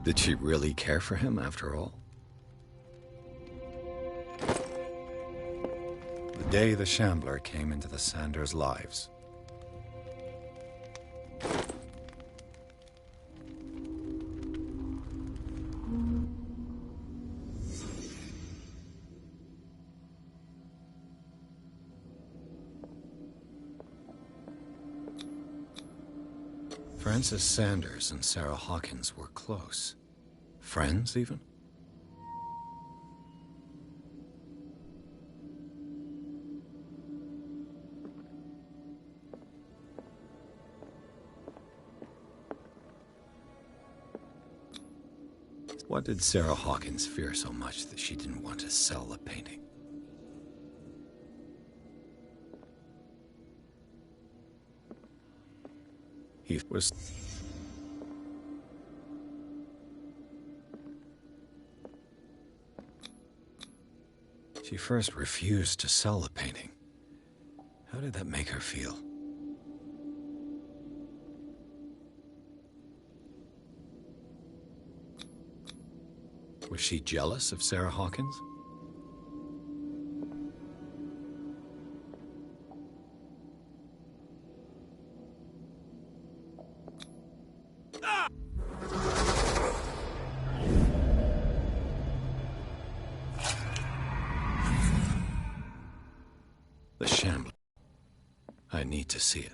Did she really care for him after all? The day the Shambler came into the Sanders' lives. Frances Sanders and Sarah Hawkins were close. Friends, even? What did Sarah Hawkins fear so much that she didn't want to sell the painting? He was... She first refused to sell the painting. How did that make her feel? Was she jealous of Sarah Hawkins? The Shambler. I need to see it.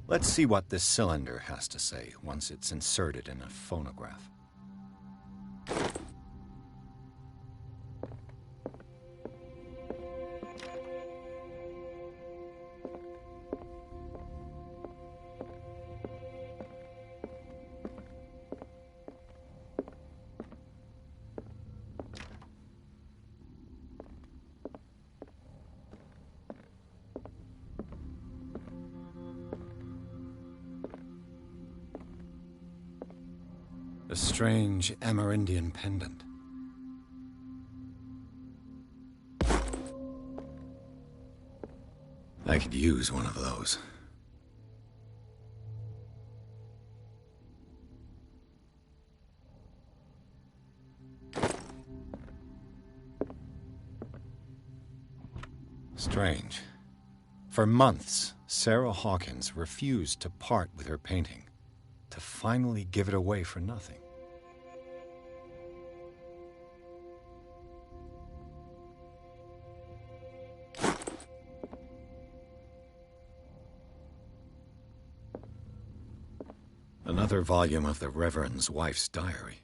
Let's see what this cylinder has to say once it's inserted in a phonograph. A strange Amerindian pendant. I could use one of those. Strange. For months, Sarah Hawkins refused to part with her painting, to finally give it away for nothing. Another volume of the Reverend's wife's diary.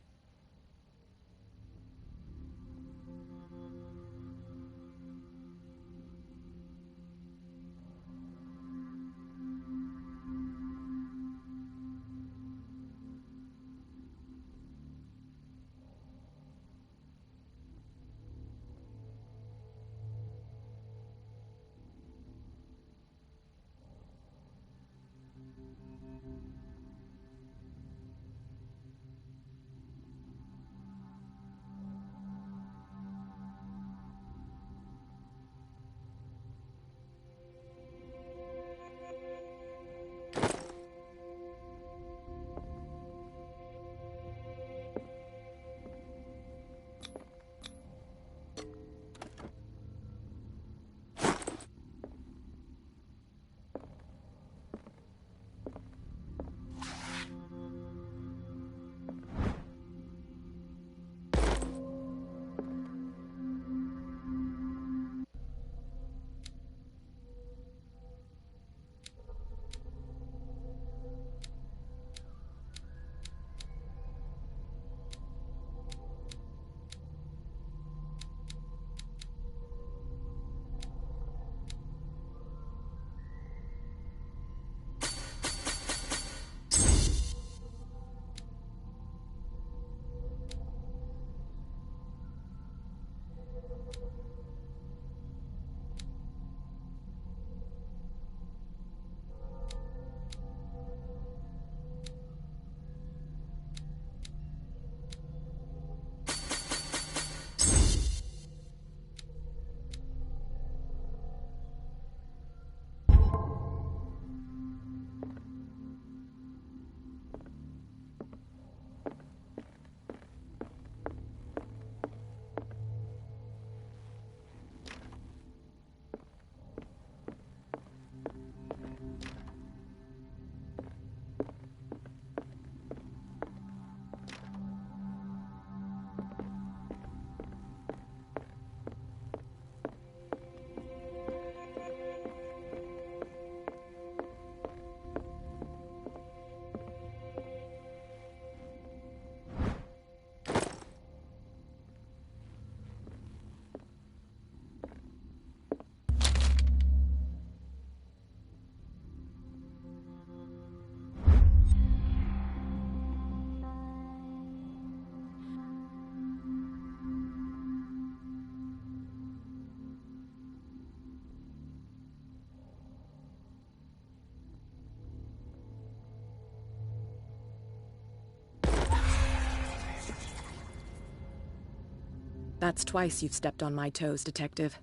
That's twice you've stepped on my toes, Detective.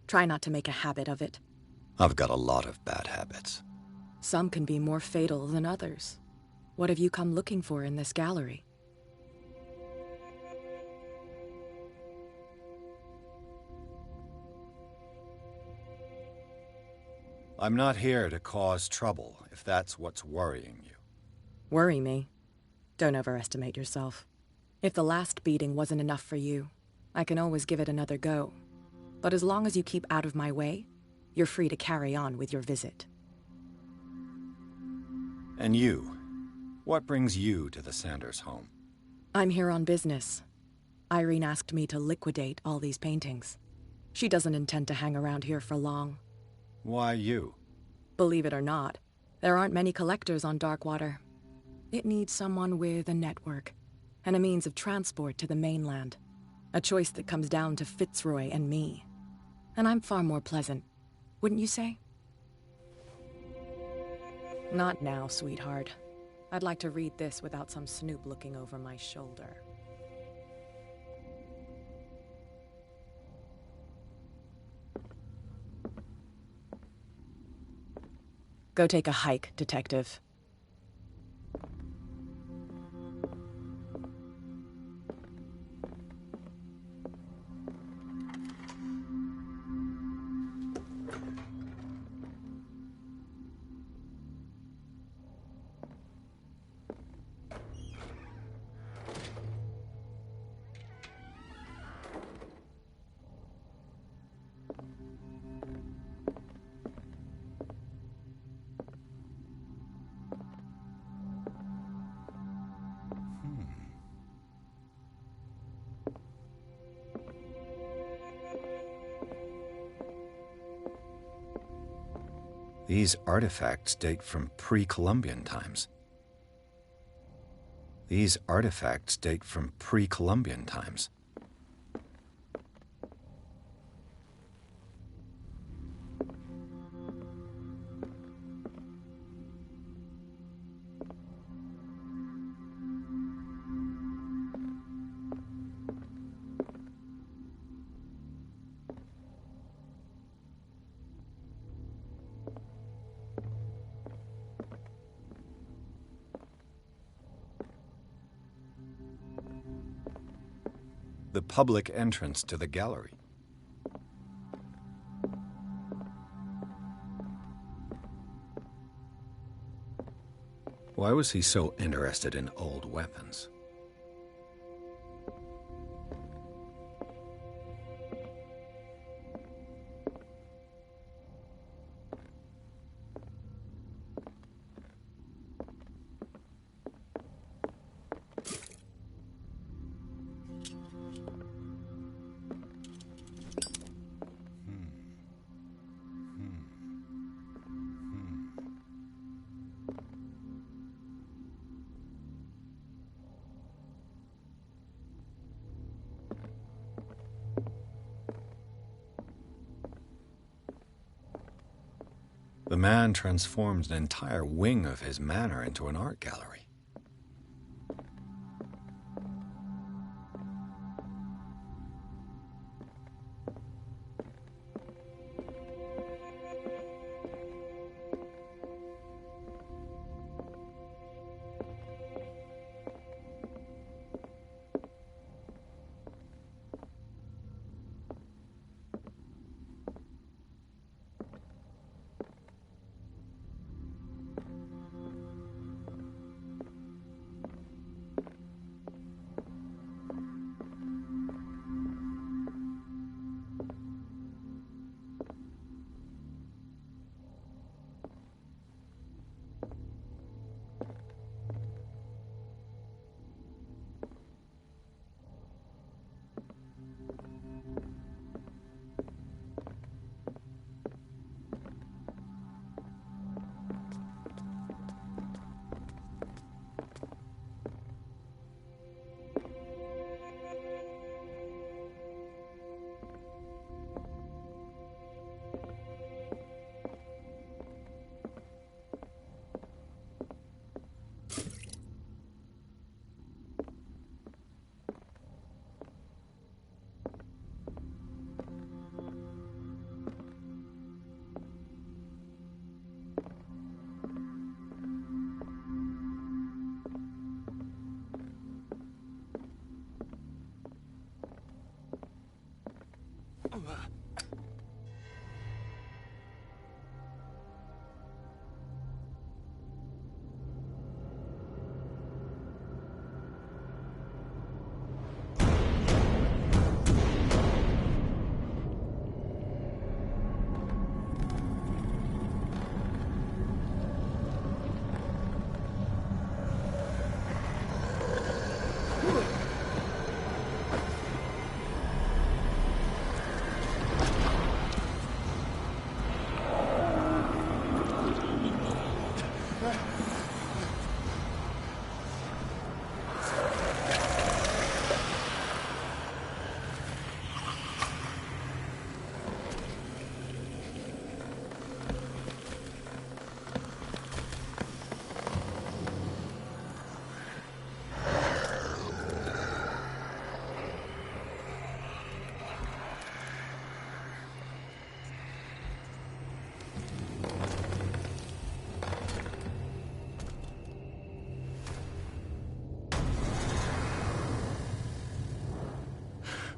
Try not to make a habit of it. I've got a lot of bad habits. Some can be more fatal than others. What have you come looking for in this gallery? I'm not here to cause trouble, if that's what's worrying you. Worry me? Don't overestimate yourself. If the last beating wasn't enough for you, I can always give it another go. But as long as you keep out of my way, you're free to carry on with your visit. And you? What brings you to the Sanders home? I'm here on business. Irene asked me to liquidate all these paintings. She doesn't intend to hang around here for long. Why you? Believe it or not, there aren't many collectors on Darkwater. It needs someone with a network, and a means of transport to the mainland. A choice that comes down to Fitzroy and me. And I'm far more pleasant, wouldn't you say? Not now, sweetheart. I'd like to read this without some snoop looking over my shoulder. Go take a hike, Detective. These artifacts date from pre-Columbian times. These artifacts date from pre-Columbian times. The public entrance to the gallery. Why was he so interested in old weapons? The man transforms an entire wing of his manor into an art gallery.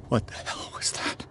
What the hell was that?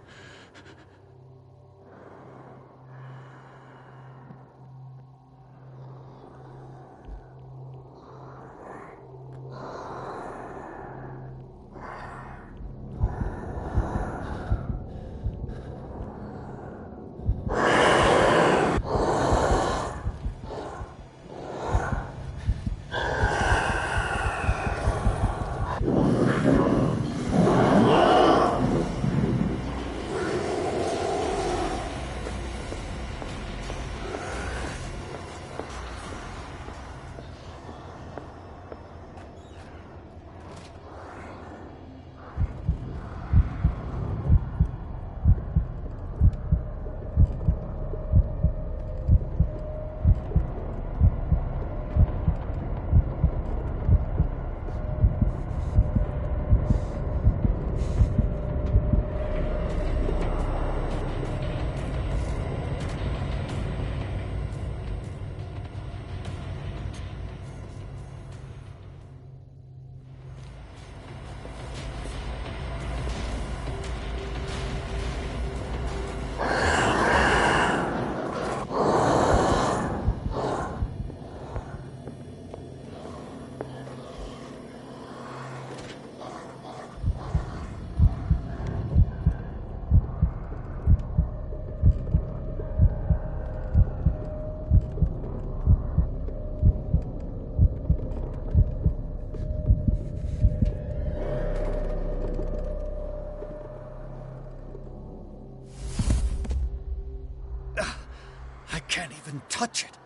I can't even touch it.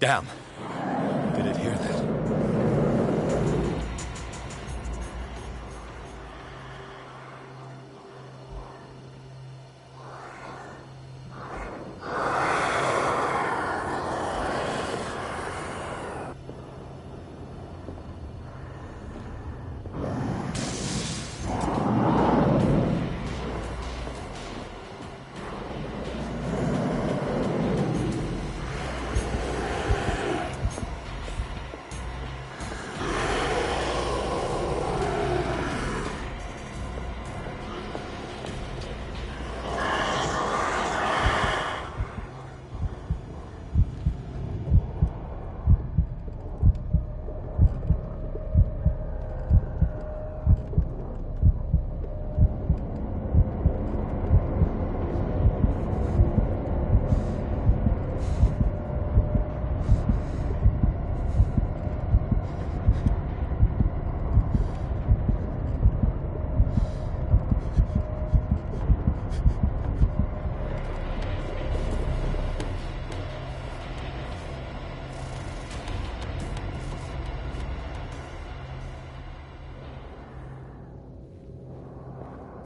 Damn. Did it hear that?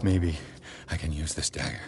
Maybe I can use this dagger.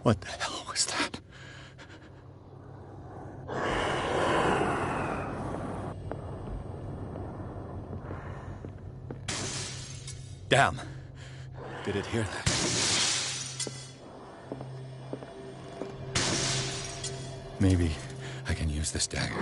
What the hell was that? Damn. Did it hear that? Maybe I can use this dagger.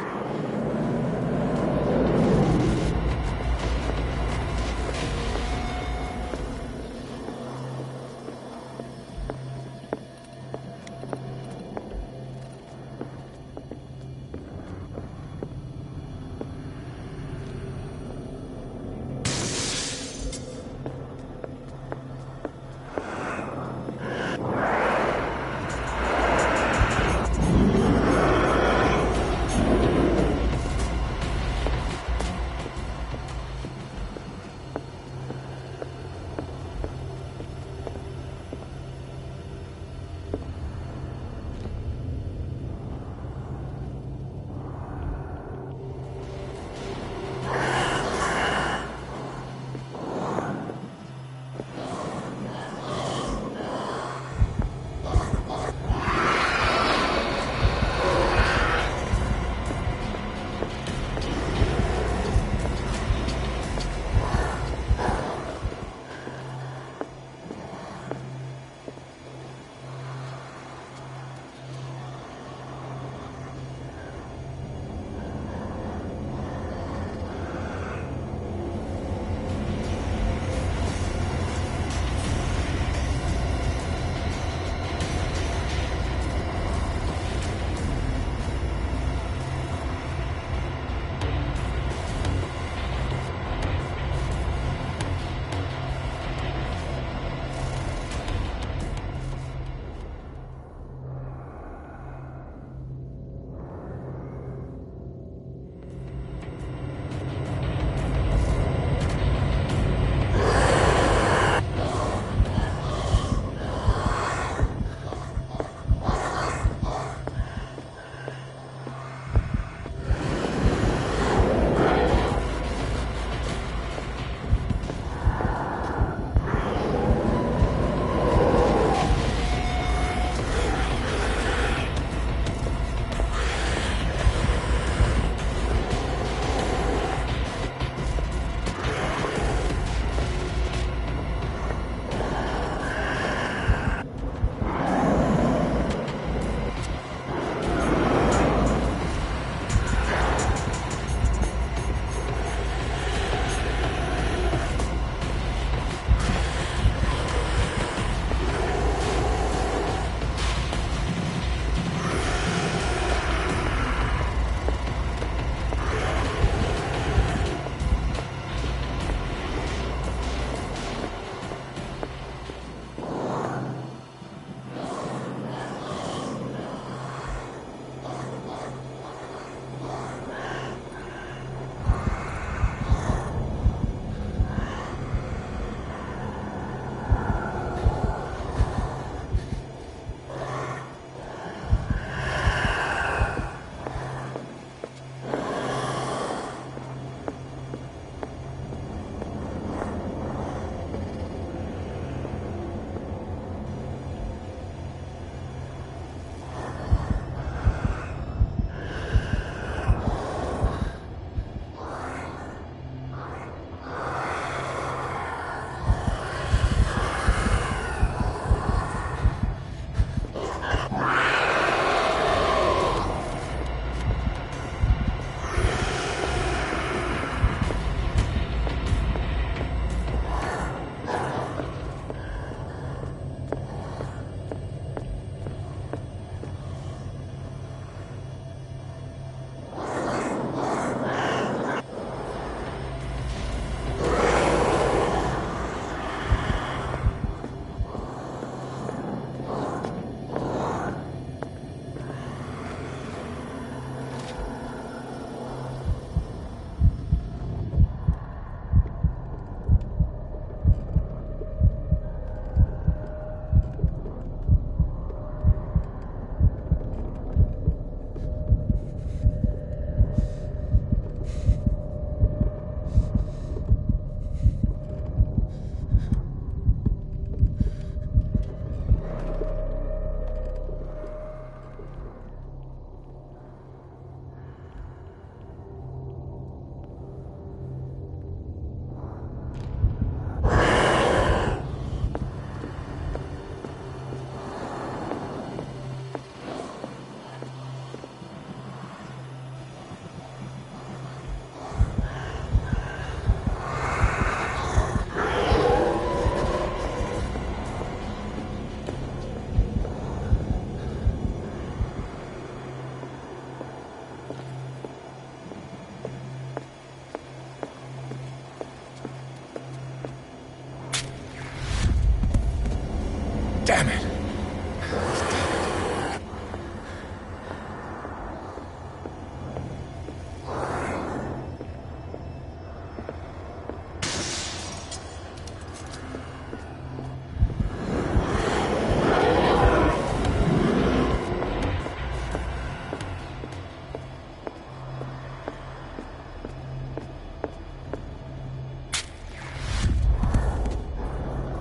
Damn it!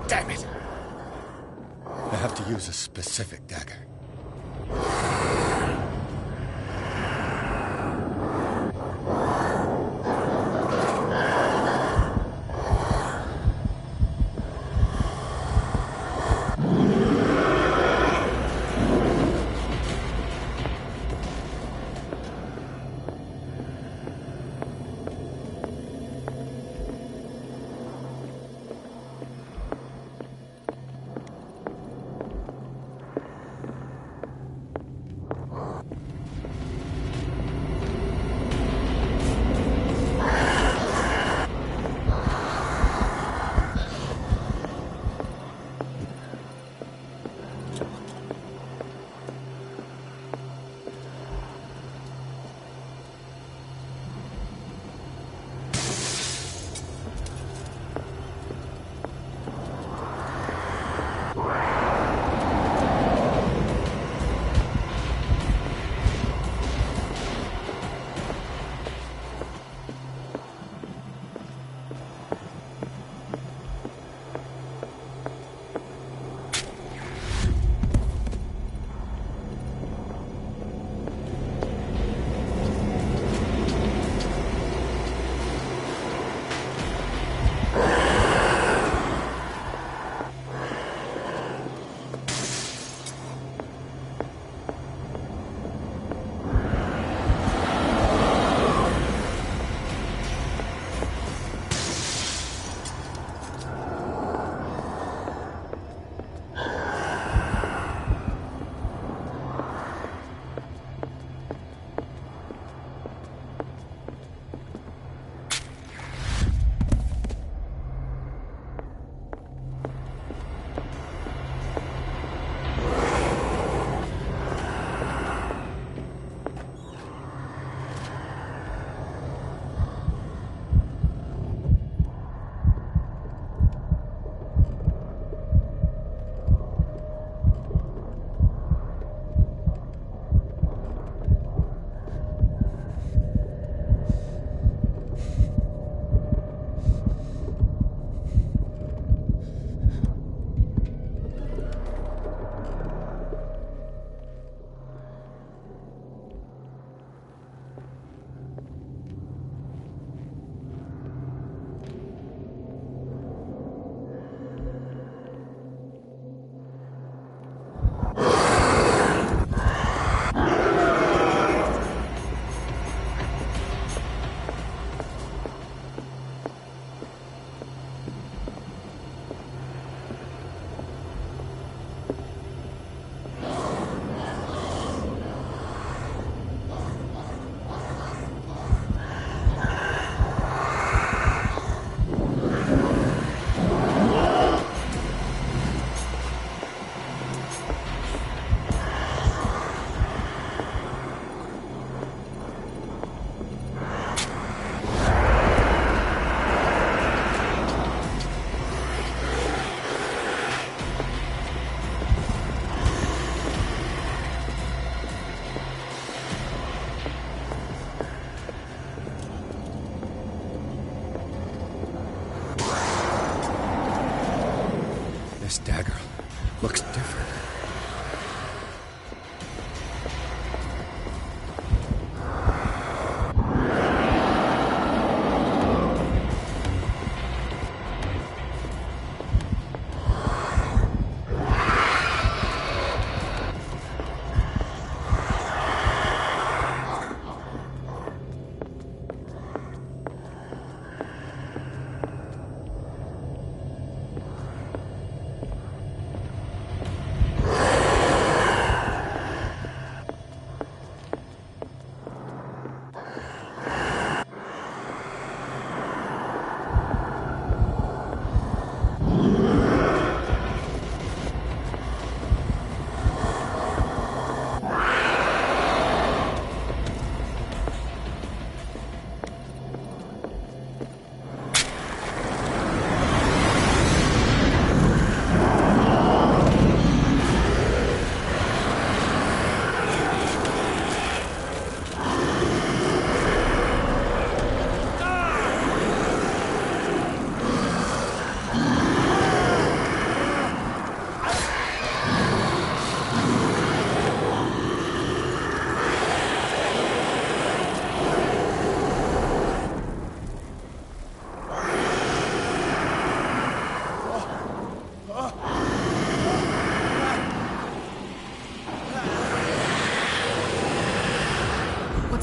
Damn it! I have to use a specific dagger.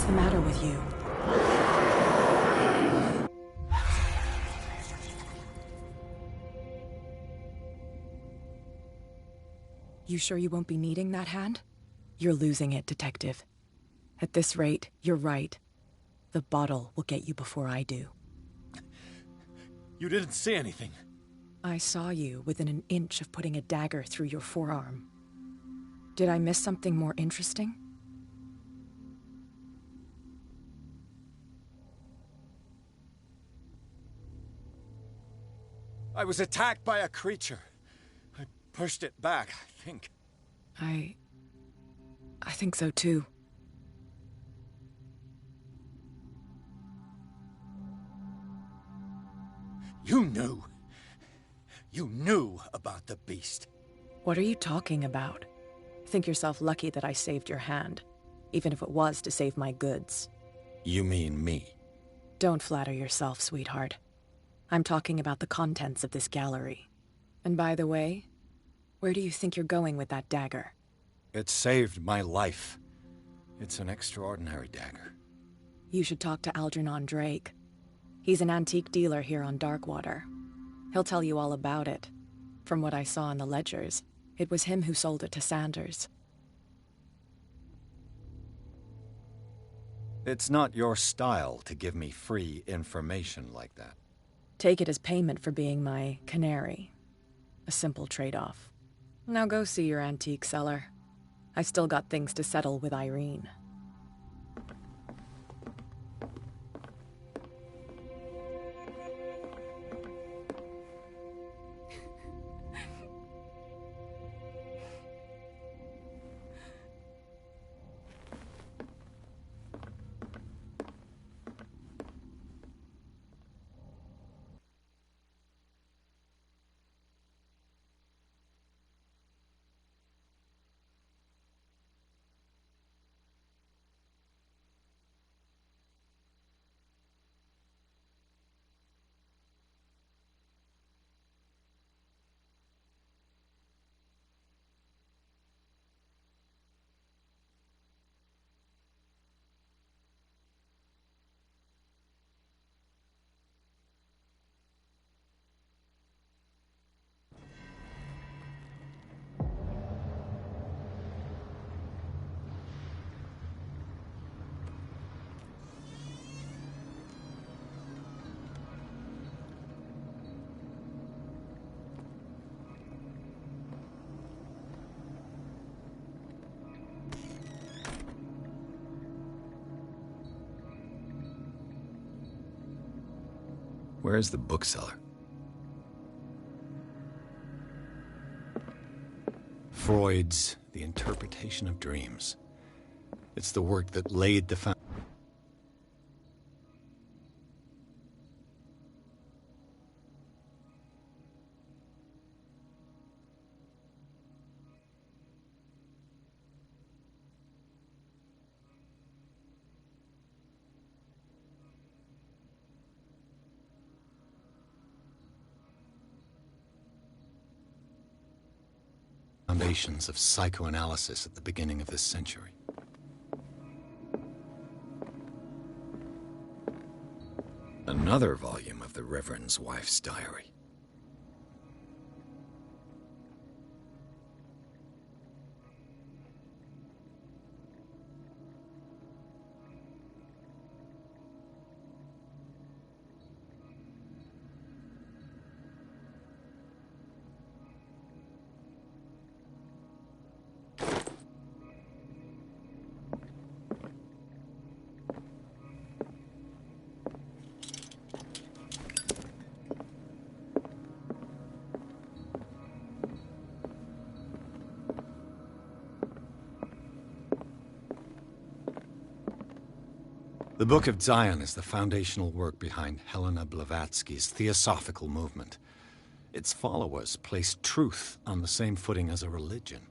the matter with you? You sure you won't be needing that hand? You're losing it, Detective. At this rate, you're right. The bottle will get you before I do. You didn't see anything. I saw you within an inch of putting a dagger through your forearm. Did I miss something more interesting? I was attacked by a creature. I pushed it back, I think. I think so too. You knew. You knew about the beast. What are you talking about? Think yourself lucky that I saved your hand, even if it was to save my goods. You mean me? Don't flatter yourself, sweetheart. I'm talking about the contents of this gallery. And by the way, where do you think you're going with that dagger? It saved my life. It's an extraordinary dagger. You should talk to Algernon Drake. He's an antique dealer here on Darkwater. He'll tell you all about it. From what I saw in the ledgers, it was him who sold it to Sanders. It's not your style to give me free information like that. Take it as payment for being my canary. A simple trade-off. Now go see your antique seller. I still got things to settle with Irene. Where's the bookseller? Freud's The Interpretation of Dreams. It's the work that laid the foundation. Foundations of psychoanalysis at the beginning of this century. Another volume of the Reverend's wife's diary. The Book of Zion is the foundational work behind Helena Blavatsky's Theosophical movement. Its followers place truth on the same footing as a religion.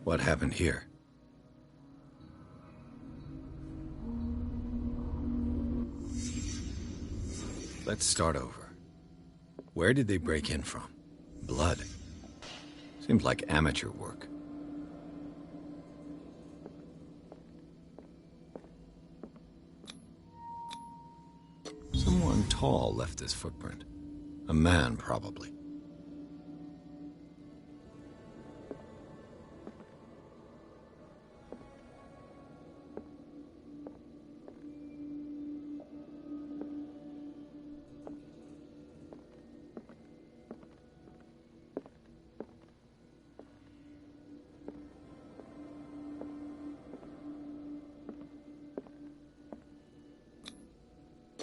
What happened here? Let's start over. Where did they break in from? Blood. Seems like amateur work. Someone tall left this footprint. A man, probably.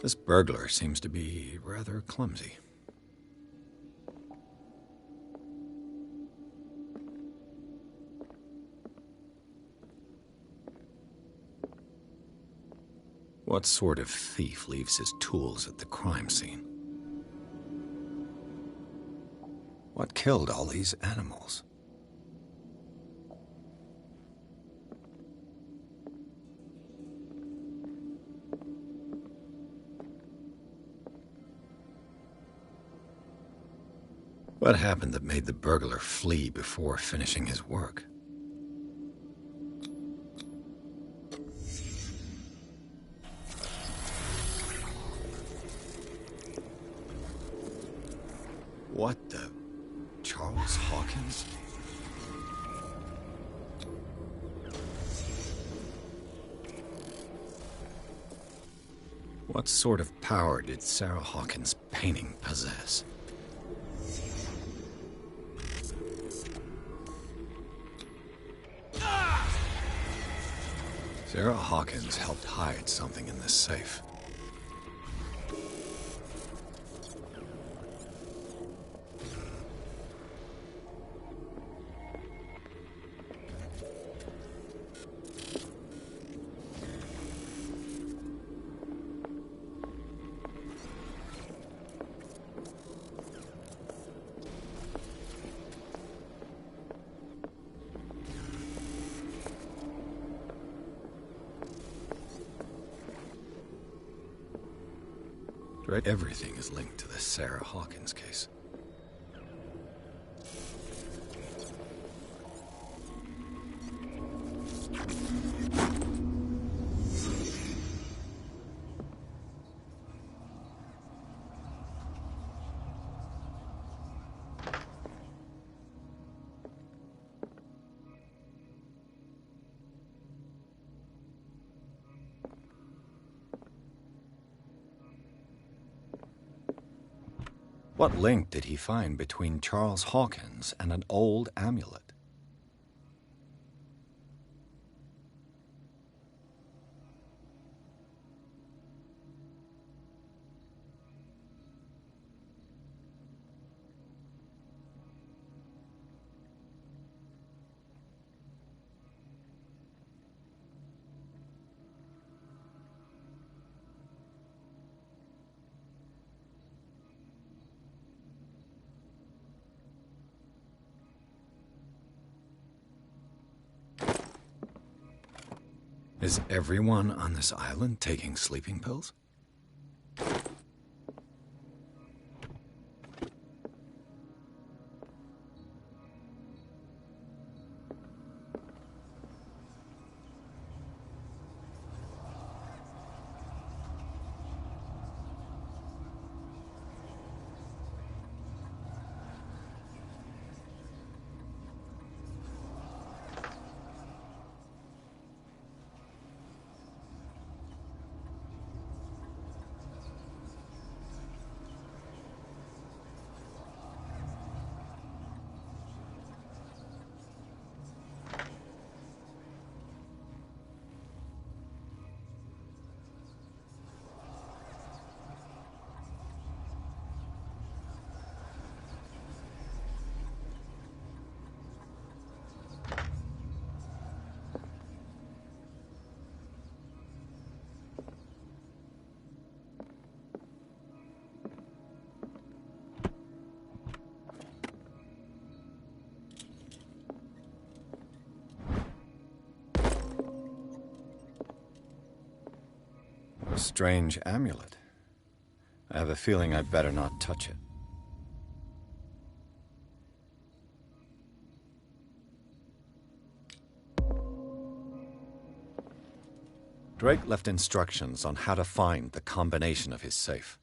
This burglar seems to be rather clumsy. What sort of thief leaves his tools at the crime scene? What killed all these animals? What happened that made the burglar flee before finishing his work? What the... Charles Hawkins? What sort of power did Sarah Hawkins' painting possess? Sarah Hawkins helped hide something in this safe. Everything is linked to the Sarah Hawkins case. What link did he find between Charles Hawkins and an old amulet? Is everyone on this island taking sleeping pills? strange amulet. I have a feeling I'd better not touch it. Drake left instructions on how to find the combination of his safe.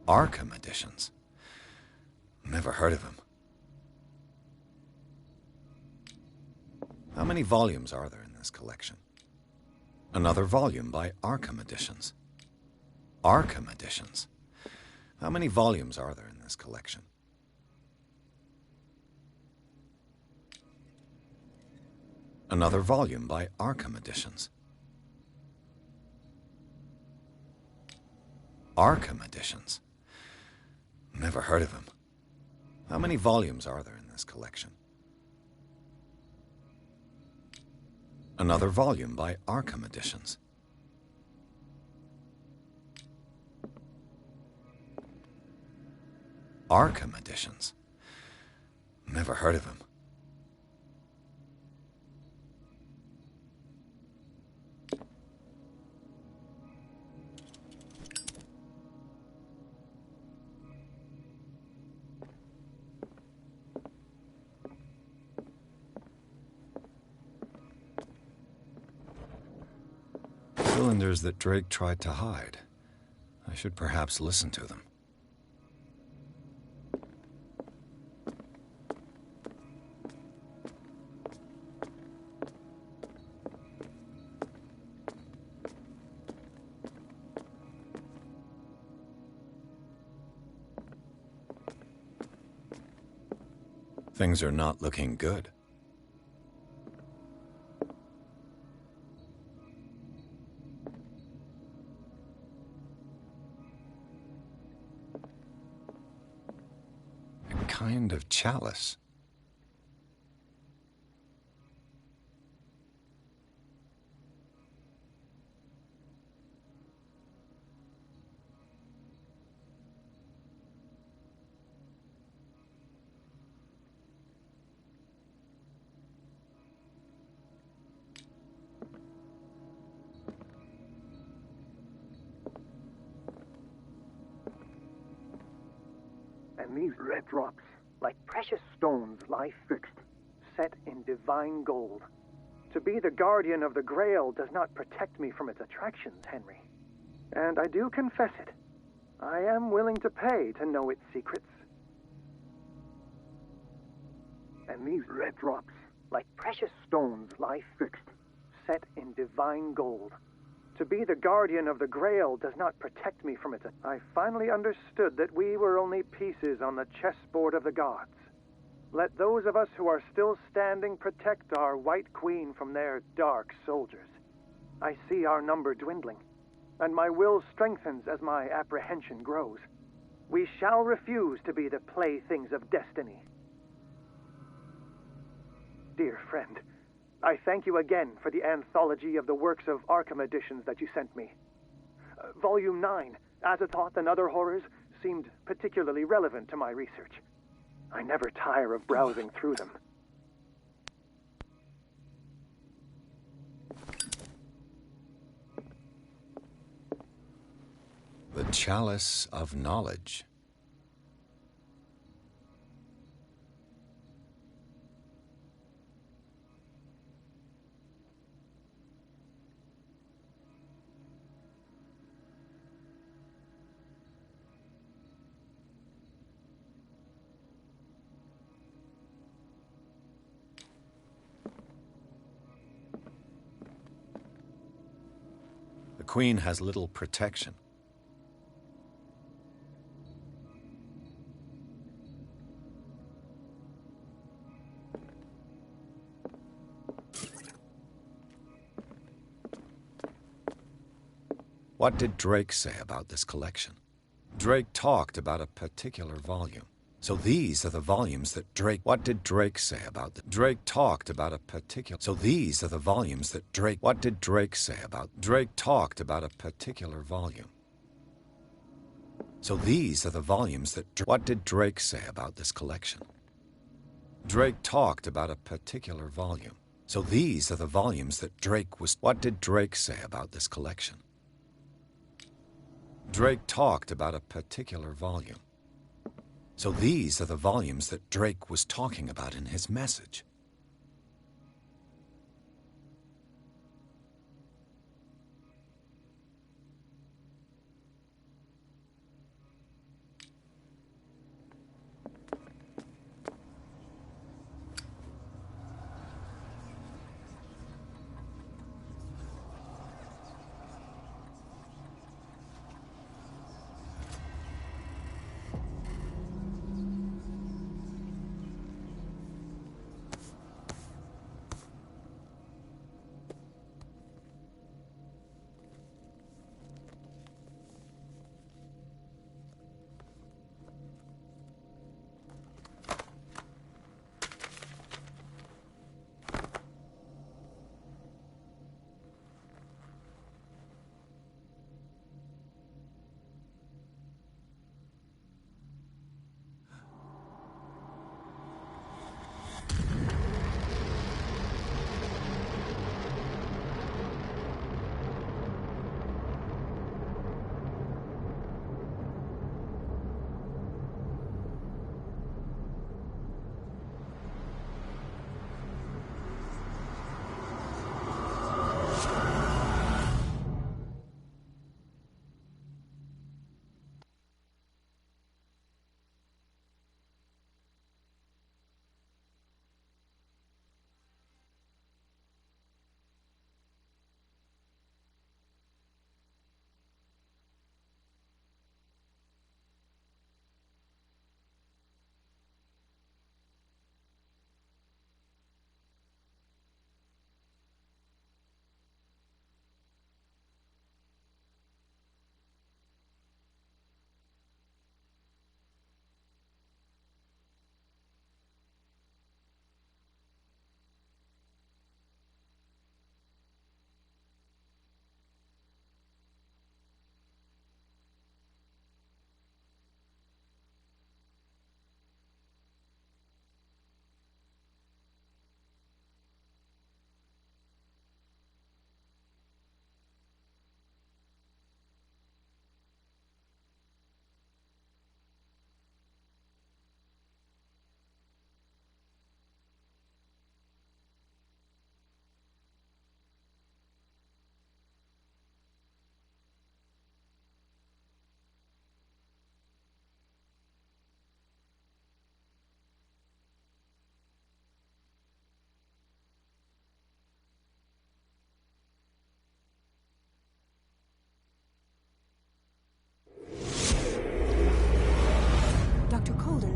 Arkham editions. Never heard of them. How many volumes are there in this collection? Another volume by Arkham editions. Arkham editions. How many volumes are there in this collection? Another volume by Arkham editions. Arkham editions. Never heard of them. How many volumes are there in this collection? Another volume by Arkham editions. Arkham editions. Never heard of them. Cylinders that Drake tried to hide. I should perhaps listen to them. Things are not looking good. Kind of chalice. And these red drops, like precious stones, lie fixed, set in divine gold. To be the guardian of the Grail does not protect me from its attractions, Henry. And I do confess it. I am willing to pay to know its secrets. And these red drops, like precious stones lie fixed, set in divine gold. To be the guardian of the Grail does not protect me from its... I finally understood that we were only pieces on the chessboard of the gods. Let those of us who are still standing protect our White Queen from their dark soldiers. I see our number dwindling, and my will strengthens as my apprehension grows. We shall refuse to be the playthings of destiny. Dear friend, I thank you again for the anthology of the works of Arkham editions that you sent me. Volume 9, Azathoth and Other Horrors, seemed particularly relevant to my research. I never tire of browsing through them. The Chalice of Knowledge. The Queen has little protection. What did Drake say about this collection? Drake talked about a particular volume. So these are the volumes that Drake... What did Drake say about the... Drake talked about a particular... So these are the volumes that Drake... What did Drake say about... Drake talked about a particular volume. So these are the volumes that... What did Drake say about this collection? Drake talked about a particular volume. So these are the volumes that Drake was... What did Drake say about this collection? Drake talked about a particular volume. So these are the volumes that Drake was talking about in his message.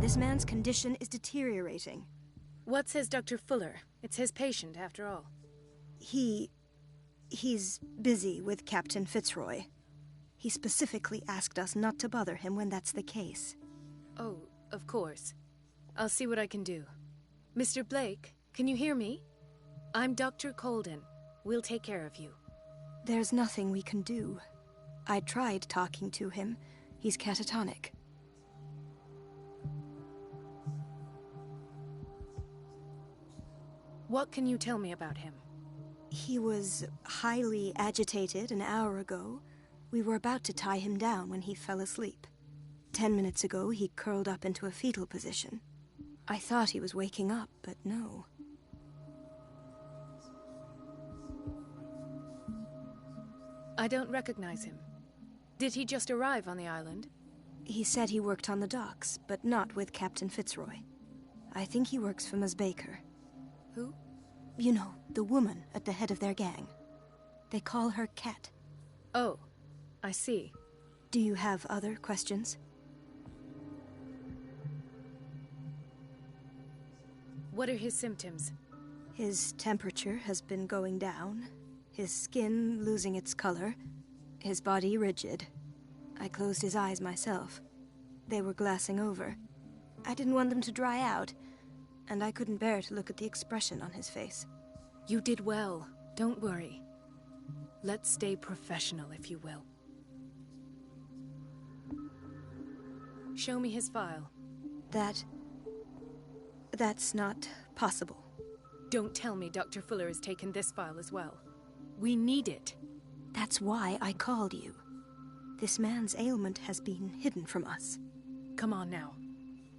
This man's condition is deteriorating. What says Dr. Fuller? It's his patient, after all. He's busy with Captain Fitzroy. He specifically asked us not to bother him when that's the case. Oh, of course. I'll see what I can do. Mr. Blake, can you hear me? I'm Dr. Colden. We'll take care of you. There's nothing we can do. I tried talking to him. He's catatonic. What can you tell me about him? He was highly agitated an hour ago. We were about to tie him down when he fell asleep. 10 minutes ago, he curled up into a fetal position. I thought he was waking up, but no. I don't recognize him. Did he just arrive on the island? He said he worked on the docks, but not with Captain Fitzroy. I think he works for Ms. Baker. Who? You know, the woman at the head of their gang. They call her Cat. Oh, I see. Do you have other questions? What are his symptoms? His temperature has been going down, his skin losing its color, his body rigid. I closed his eyes myself. They were glassing over. I didn't want them to dry out, and I couldn't bear to look at the expression on his face. You did well. Don't worry. Let's stay professional, if you will. Show me his file. That's not possible. Don't tell me Dr. Fuller has taken this file as well. We need it. That's why I called you. This man's ailment has been hidden from us. Come on now.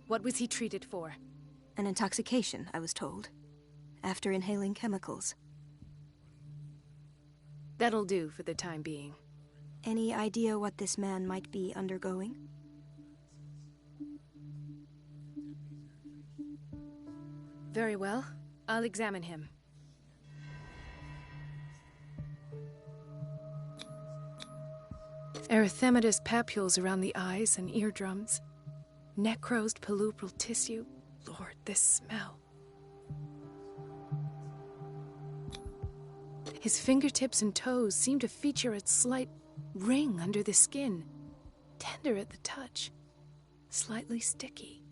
What was he treated for? An intoxication, I was told. After inhaling chemicals. That'll do for the time being. Any idea what this man might be undergoing? Very well. I'll examine him. Erythematous papules around the eyes and eardrums. Necrosed palpebral tissue. Lord, this smell. His fingertips and toes seem to feature a slight ring under the skin. Tender at the touch. Slightly sticky.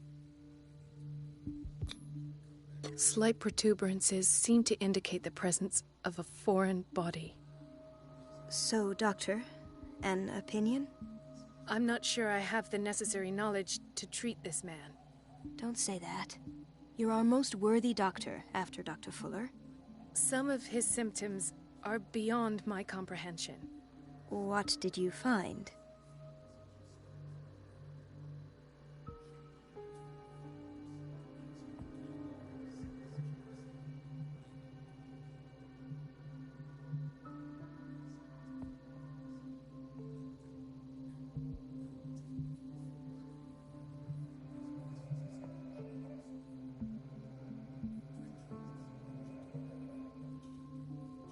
Slight protuberances seem to indicate the presence of a foreign body. So, Doctor, an opinion? I'm not sure I have the necessary knowledge to treat this man. Don't say that. You're our most worthy doctor after Dr. Fuller. Some of his symptoms are beyond my comprehension. What did you find?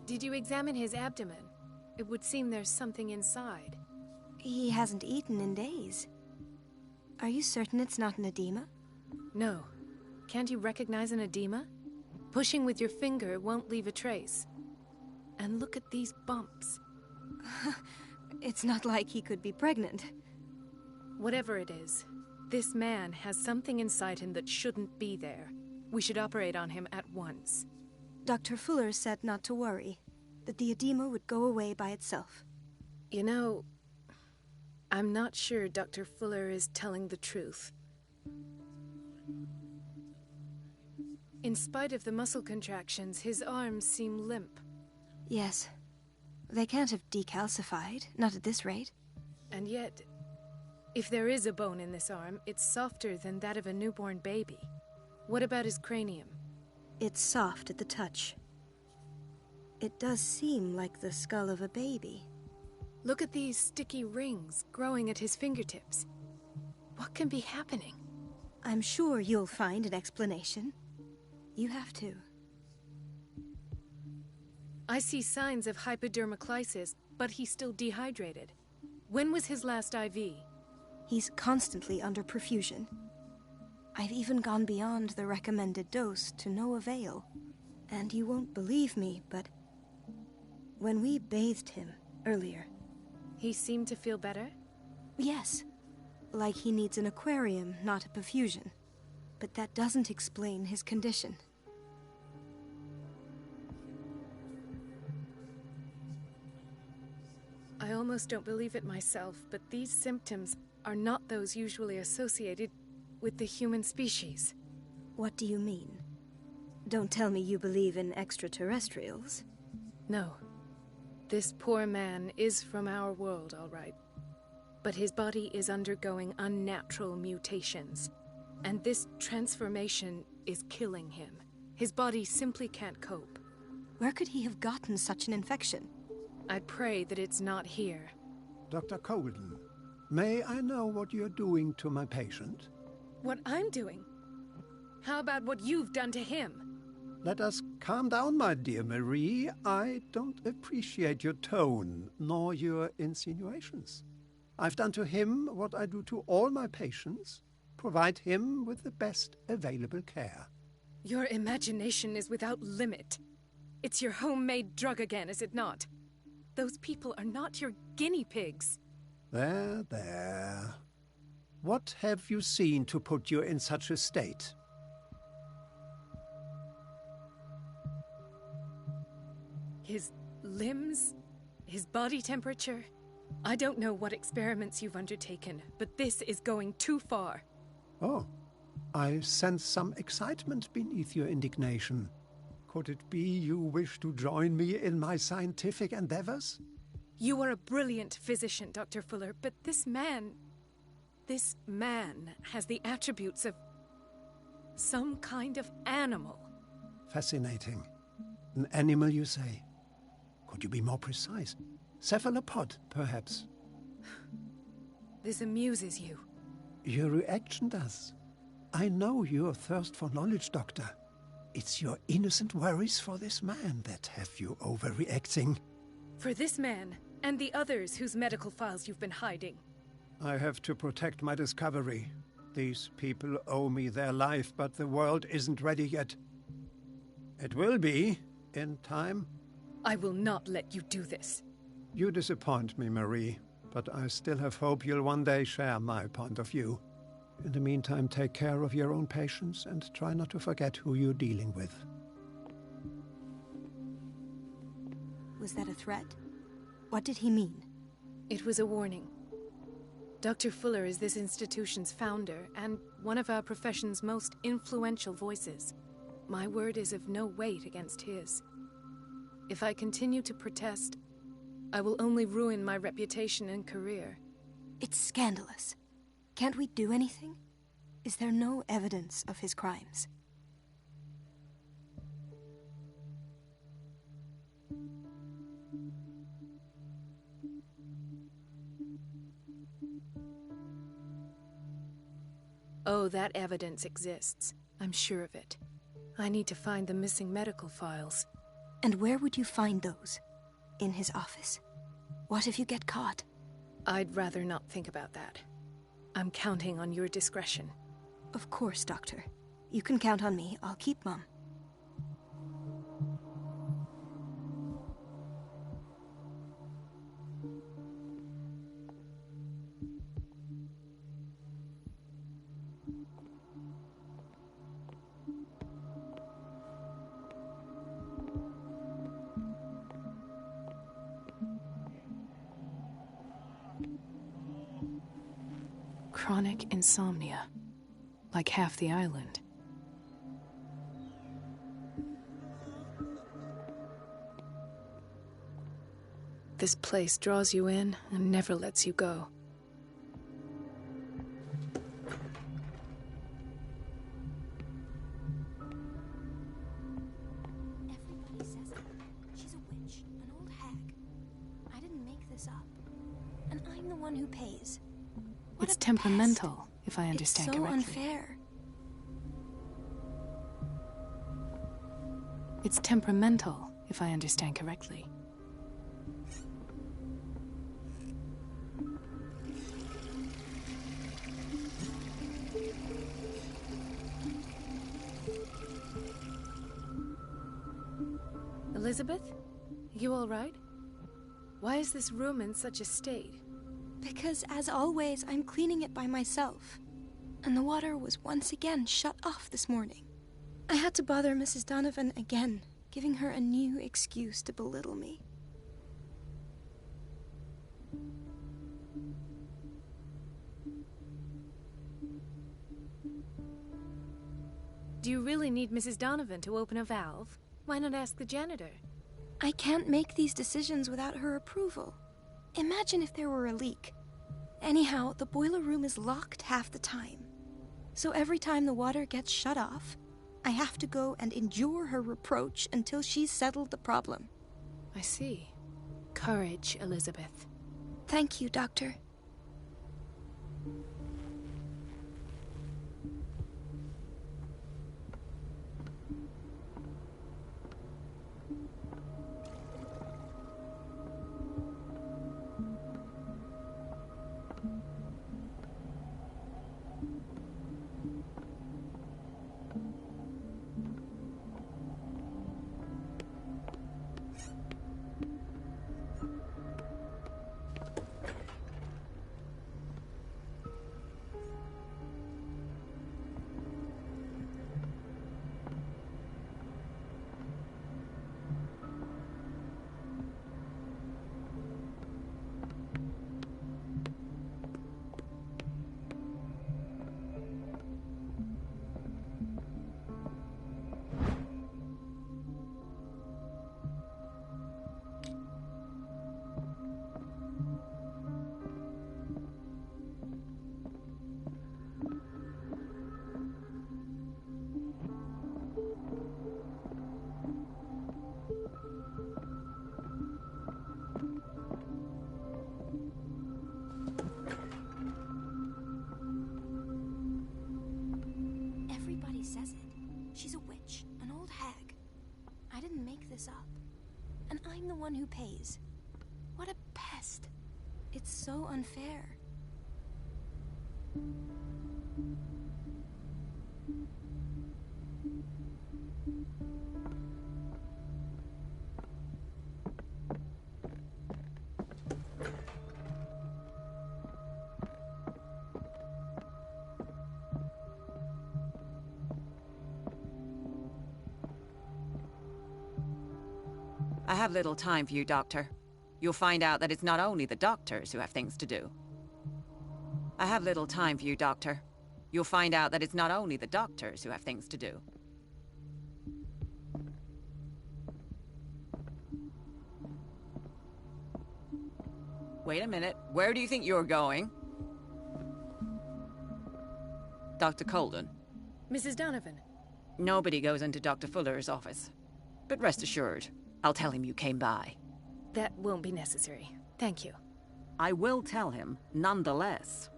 Did you examine his abdomen? It would seem there's something inside. He hasn't eaten in days. Are you certain it's not an edema? No. Can't you recognize an edema? Pushing with your finger won't leave a trace. And look at these bumps. It's not like he could be pregnant. Whatever it is, this man has something inside him that shouldn't be there. We should operate on him at once. Dr. Fuller said not to worry, that the edema would go away by itself. You know, I'm not sure Dr. Fuller is telling the truth. In spite of the muscle contractions, his arms seem limp. Yes. They can't have decalcified, not at this rate. And yet, if there is a bone in this arm, it's softer than that of a newborn baby. What about his cranium? It's soft at the touch. It does seem like the skull of a baby. Look at these sticky rings growing at his fingertips. What can be happening? I'm sure you'll find an explanation. You have to. I see signs of hypodermoclysis, but he's still dehydrated. When was his last IV? He's constantly under perfusion. I've even gone beyond the recommended dose to no avail. And you won't believe me, but when we bathed him earlier... He seemed to feel better? Yes. Like he needs an aquarium, not a perfusion. But that doesn't explain his condition. I almost don't believe it myself, but these symptoms are not those usually associated with the human species. What do you mean? Don't tell me you believe in extraterrestrials. No. This poor man is from our world, all right. But his body is undergoing unnatural mutations. And this transformation is killing him. His body simply can't cope. Where could he have gotten such an infection? I pray that it's not here. Dr. Colden, may I know what you're doing to my patient? What I'm doing? How about what you've done to him? Let us calm down, my dear Marie. I don't appreciate your tone, nor your insinuations. I've done to him what I do to all my patients. Provide him with the best available care. Your imagination is without limit. It's your homemade drug again, is it not? Those people are not your guinea pigs. There, there. What have you seen to put you in such a state? His limbs? His body temperature? I don't know what experiments you've undertaken, but this is going too far. Oh, I sense some excitement beneath your indignation. Could it be you wish to join me in my scientific endeavors? You are a brilliant physician, Dr. Fuller, but this man has the attributes of some kind of animal. Fascinating. An animal, you say? Could you be more precise? Cephalopod, perhaps? This amuses you. Your reaction does. I know your thirst for knowledge, Doctor. It's your innocent worries for this man that have you overreacting. For this man, and the others whose medical files you've been hiding. I have to protect my discovery. These people owe me their life, but the world isn't ready yet. It will be, in time. I will not let you do this. You disappoint me, Marie, but I still have hope you'll one day share my point of view. In the meantime, take care of your own patients and try not to forget who you're dealing with. Was that a threat? What did he mean? It was a warning. Dr. Fuller is this institution's founder and one of our profession's most influential voices. My word is of no weight against his. If I continue to protest, I will only ruin my reputation and career. It's scandalous. Can't we do anything? Is there no evidence of his crimes? Oh, that evidence exists. I'm sure of it. I need to find the missing medical files. And where would you find those? In his office? What if you get caught? I'd rather not think about that. I'm counting on your discretion. Of course, Doctor. You can count on me. I'll keep mum. Chronic insomnia. Like half the island. This place draws you in and never lets you go. Everybody says it. She's a witch, an old hag. I didn't make this up. And I'm the one who pays. What It's a temperamental, pest. if I understand it's so correctly. Unfair. It's temperamental, if I understand correctly. Elizabeth? You all right? Why is this room in such a state? Because, as always, I'm cleaning it by myself. And the water was once again shut off this morning. I had to bother Mrs. Donovan again, giving her a new excuse to belittle me. Do you really need Mrs. Donovan to open a valve? Why not ask the janitor? I can't make these decisions without her approval. Imagine if there were a leak. Anyhow, the boiler room is locked half the time. So every time the water gets shut off, I have to go and endure her reproach until she's settled the problem. I see. Courage, Elizabeth. Thank you, Doctor. Says it. She's a witch, an old hag. I didn't make this up. And I'm the one who pays. What a pest. It's so unfair. I have little time for you, Doctor. You'll find out that it's not only the doctors who have things to do. I have little time for you, Doctor. You'll find out that it's not only the doctors who have things to do. Wait a minute. Where do you think you're going? Dr. Colden. Mrs. Donovan. Nobody goes into Dr. Fuller's office. But rest assured, I'll tell him you came by. That won't be necessary. Thank you. I will tell him, nonetheless.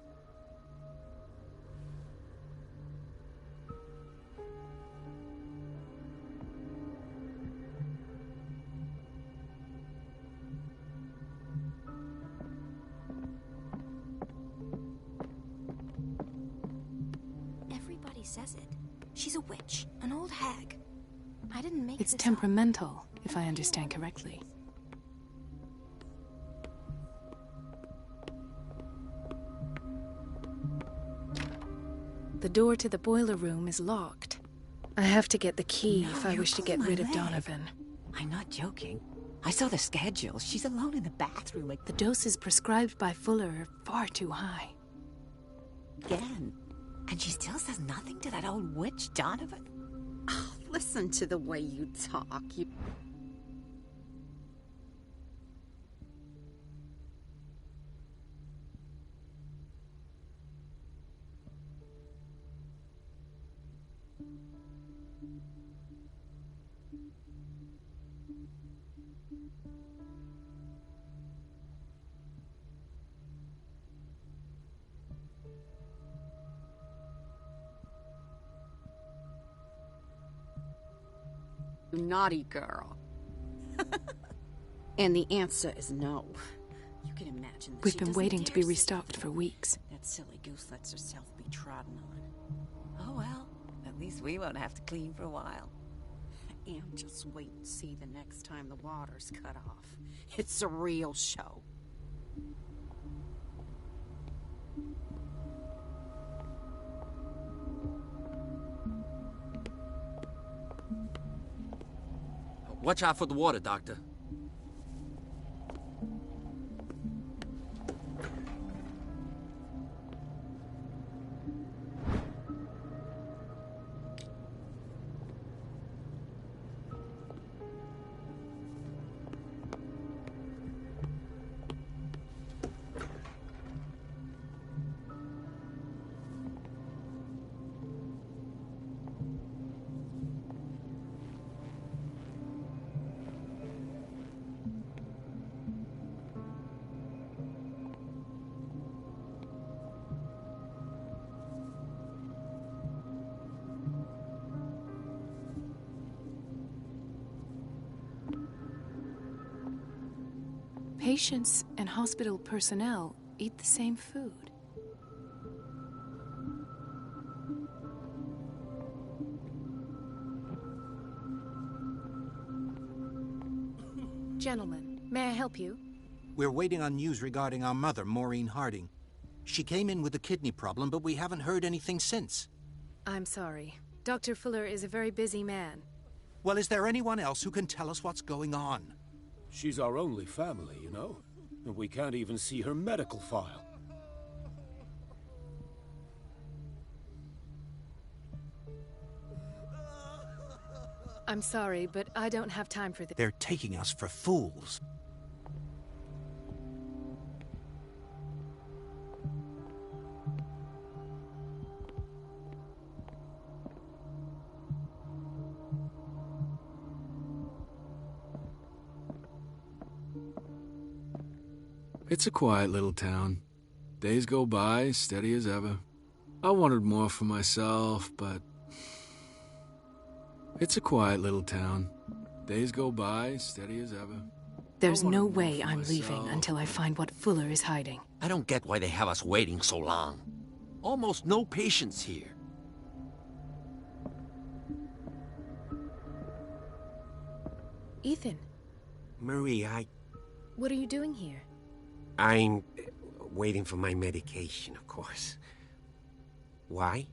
Everybody says it. She's a witch, an old hag. I didn't make It's this temperamental, if I understand correctly. The door to the boiler room is locked. I have to get the key if I wish to get rid of Donovan. I'm not joking. I saw the schedule. She's alone in the bathroom. The doses prescribed by Fuller are far too high. Again. And she still says nothing to that old witch, Donovan? Oh, listen to the way you talk. Naughty girl. And the answer is no. You can imagine that We've been waiting to be restocked for weeks. That silly goose lets herself be trodden on. Oh well, at least we won't have to clean for a while. And just wait and see the next time the water's cut off. It's a real show. Watch out for the water, Doctor. Patients and hospital personnel eat the same food. Gentlemen, may I help you? We're waiting on news regarding our mother, Maureen Harding. She came in with a kidney problem, but we haven't heard anything since. I'm sorry. Dr. Fuller is a very busy man. Well, is there anyone else who can tell us what's going on? She's our only family, you know, and we can't even see her medical file. I'm sorry, but I don't have time for this. They're taking us for fools. It's a quiet little town. Days go by, steady as ever. I wanted more for myself, but... It's a quiet little town. Days go by, steady as ever. There's no way I'm leaving until I find what Fuller is hiding. I don't get why they have us waiting so long. Almost no patients here. Ethan. Marie, What are you doing here? I'm waiting for my medication, of course. Why?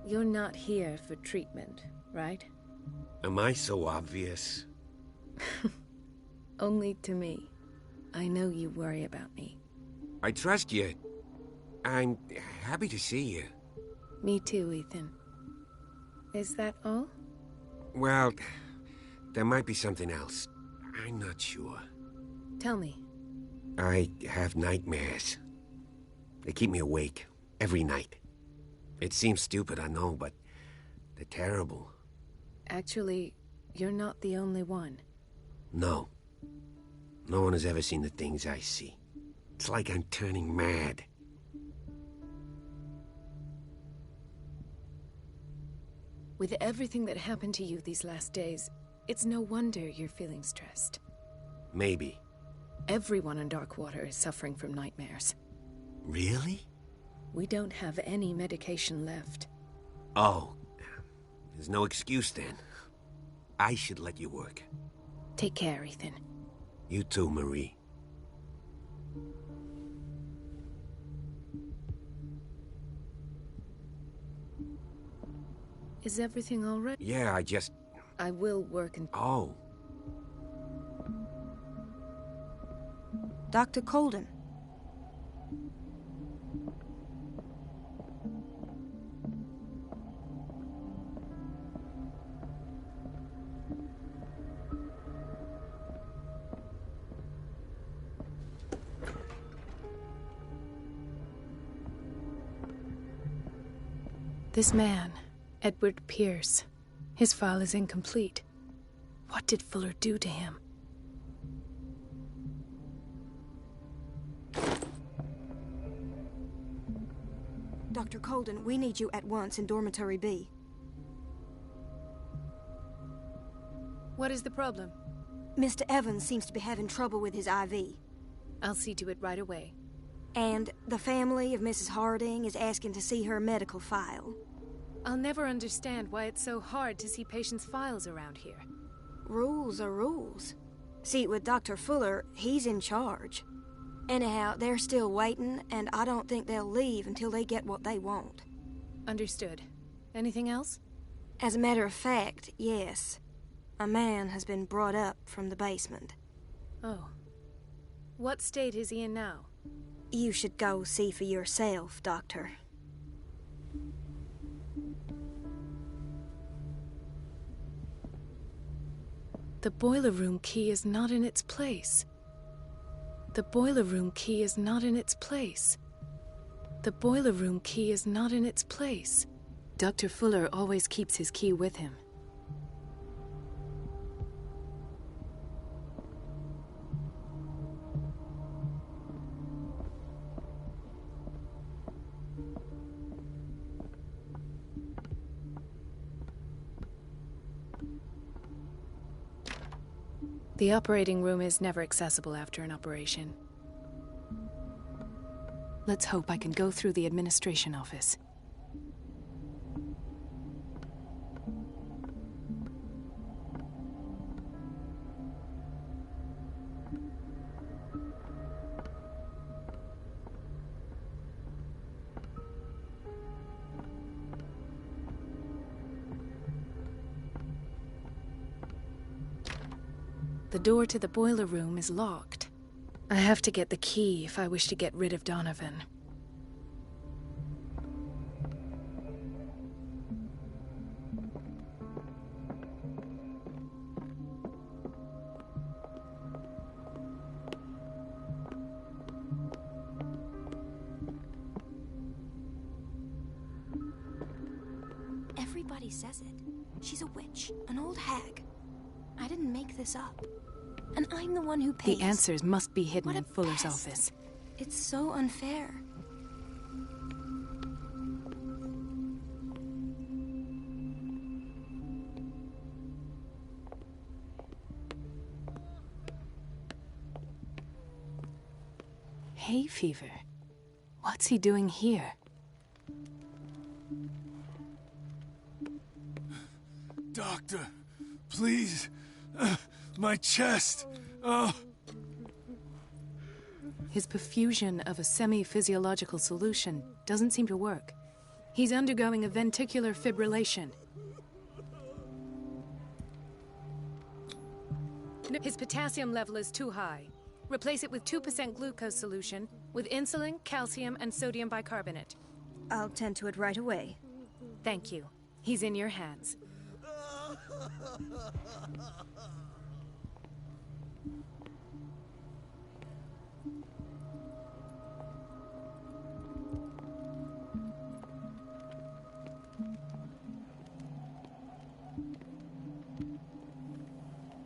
You're not here for treatment, right? Am I so obvious? Only to me. I know you worry about me. I trust you. I'm happy to see you. Me too, Ethan. Is that all? Well, there might be something else. I'm not sure. Tell me. I have nightmares. They keep me awake every night. It seems stupid, I know, but they're terrible. Actually, you're not the only one. No. No one has ever seen the things I see. It's like I'm turning mad. With everything that happened to you these last days, it's no wonder you're feeling stressed. Maybe. Everyone in Darkwater is suffering from nightmares. Really? We don't have any medication left. Oh. There's no excuse then. I should let you work. Take care, Ethan. You too, Marie. Is everything all right? Yeah, I will work and... Oh. Dr. Colden. This man, Edward Pierce, his file is incomplete. What did Fuller do to him? Dr. Colden, we need you at once in Dormitory B. What is the problem? Mr. Evans seems to be having trouble with his IV. I'll see to it right away. And the family of Mrs. Harding is asking to see her medical file. I'll never understand why it's so hard to see patients' files around here. Rules are rules. See, with Dr. Fuller, he's in charge. Anyhow, they're still waiting, and I don't think they'll leave until they get what they want. Understood. Anything else? As a matter of fact, yes. A man has been brought up from the basement. Oh. What state is he in now? You should go see for yourself, Doctor. The boiler room key is not in its place. The boiler room key is not in its place. The boiler room key is not in its place. Dr. Fuller always keeps his key with him. The operating room is never accessible after an operation. Let's hope I can go through the administration office. The door to the boiler room is locked. I have to get the key if I wish to get rid of Donovan. Everybody says it. She's a witch, an old hag. I didn't make this up. And I'm the one who pays. The answers must be hidden What a in Fuller's pest. office. It's so unfair. Hay fever. What's he doing here? Doctor, please. My chest. Oh. His perfusion of a semi-physiological solution doesn't seem to work. He's undergoing a ventricular fibrillation. His potassium level is too high. Replace it with 2% glucose solution with insulin, calcium, and sodium bicarbonate. I'll tend to it right away. Thank you. He's in your hands.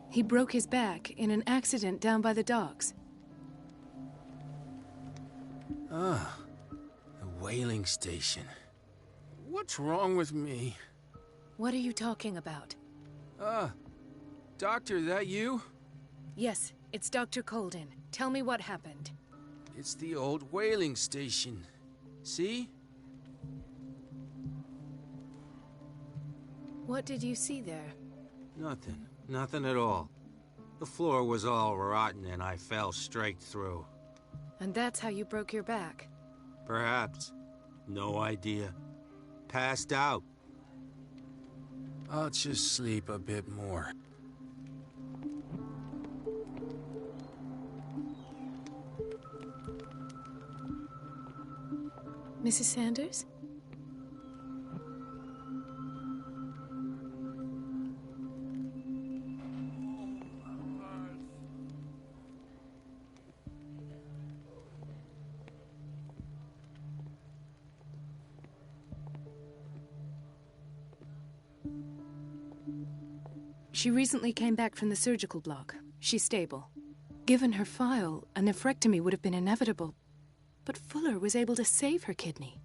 He broke his back in an accident down by the docks. Ah, the whaling station. What's wrong with me? What are you talking about? Doctor, that you? Yes, it's Dr. Colden. Tell me what happened. It's the old whaling station. See? What did you see there? Nothing. Nothing at all. The floor was all rotten and I fell straight through. And that's how you broke your back? Perhaps. No idea. Passed out. I'll just sleep a bit more. Mrs. Sanders? She recently came back from the surgical block. She's stable. Given her file, a nephrectomy would have been inevitable. But Fuller was able to save her kidney.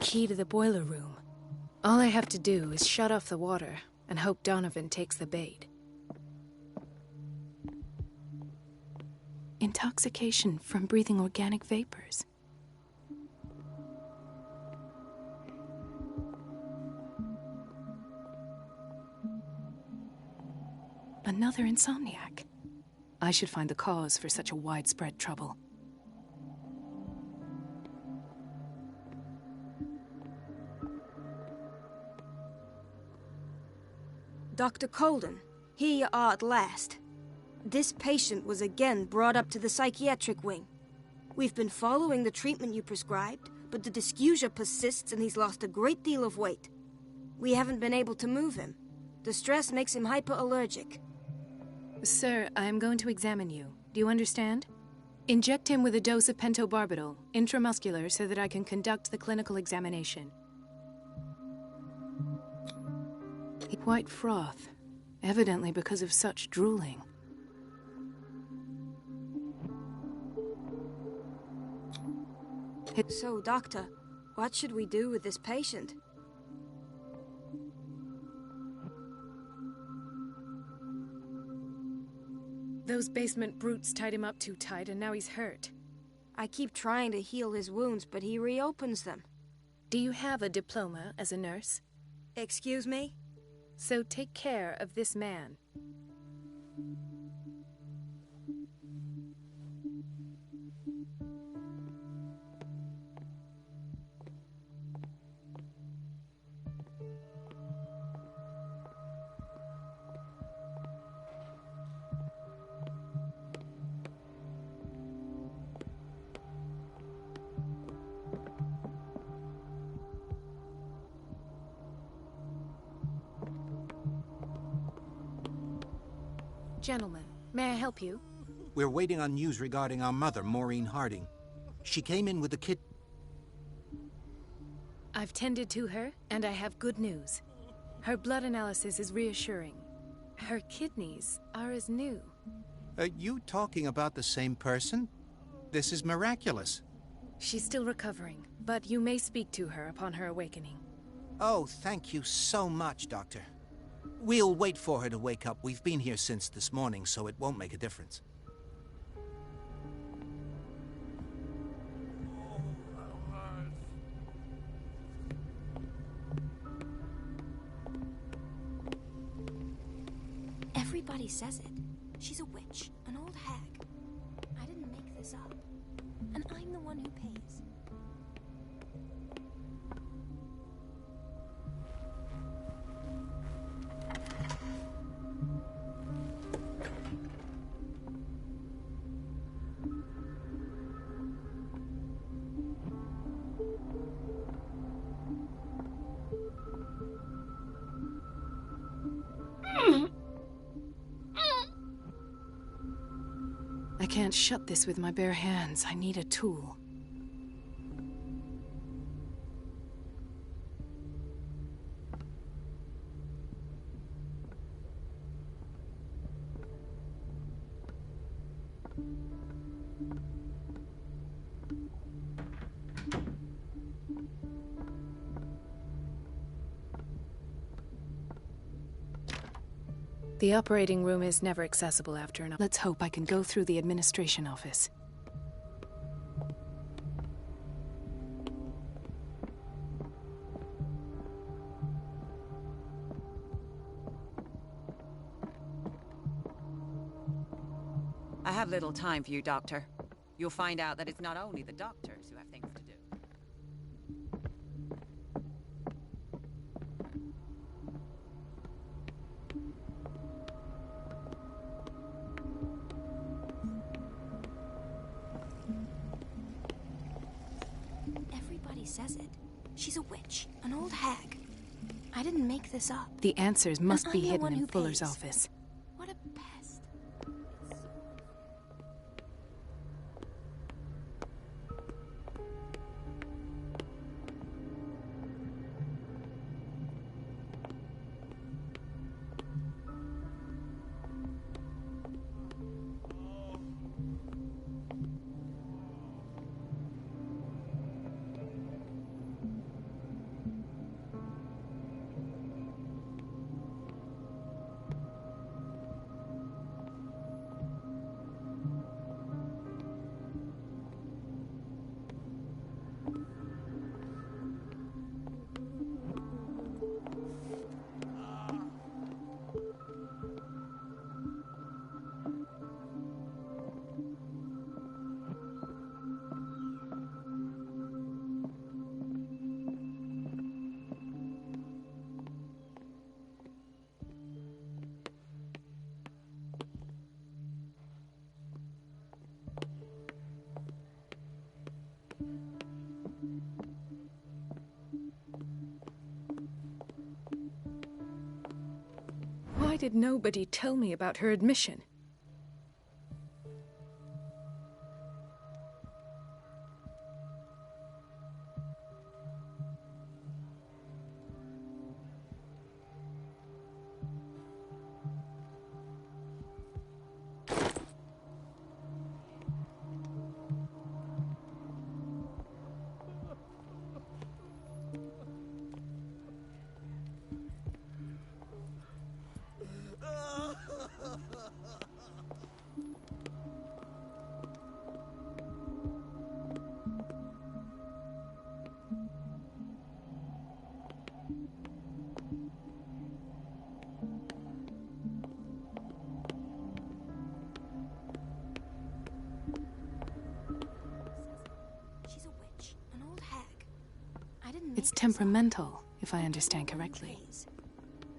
key to the boiler room. All I have to do is shut off the water and hope Donovan takes the bait. Intoxication from breathing organic vapors. Another insomniac. I should find the cause for such a widespread trouble. Dr. Colden, here you are at last. This patient was again brought up to the psychiatric wing. We've been following the treatment you prescribed, but the dysgeusia persists and he's lost a great deal of weight. We haven't been able to move him. The stress makes him hyperallergic. Sir, I'm going to examine you. Do you understand? Inject him with a dose of pentobarbital, intramuscular, so that I can conduct the clinical examination. White froth, evidently because of such drooling. So, Doctor, what should we do with this patient? Those basement brutes tied him up too tight, and now he's hurt. I keep trying to heal his wounds, but he reopens them. Do you have a diploma as a nurse? Excuse me? So take care of this man. Gentlemen, may I help you? We're waiting on news regarding our mother, Maureen Harding. She came in with a kid. I've tended to her, and I have good news. Her blood analysis is reassuring. Her kidneys are as new. Are you talking about the same person? This is miraculous. She's still recovering, but you may speak to her upon her awakening. Oh, thank you so much, Doctor. We'll wait for her to wake up. We've been here since this morning, so it won't make a difference. Everybody says it. She's a witch, an old hag. I didn't make this up. And I'm the one who pays. I can't shut this with my bare hands. I need a tool. The operating room is never accessible after an... Let's hope I can go through the administration office. I have little time for you, Doctor. You'll find out that it's not only the doctors who have things to do. Everybody says it. She's a witch, an old hag. I didn't make this up. The answers must be hidden in Fuller's pays. office. What a pest. Why did nobody tell me about her admission? It's temperamental, if I understand correctly.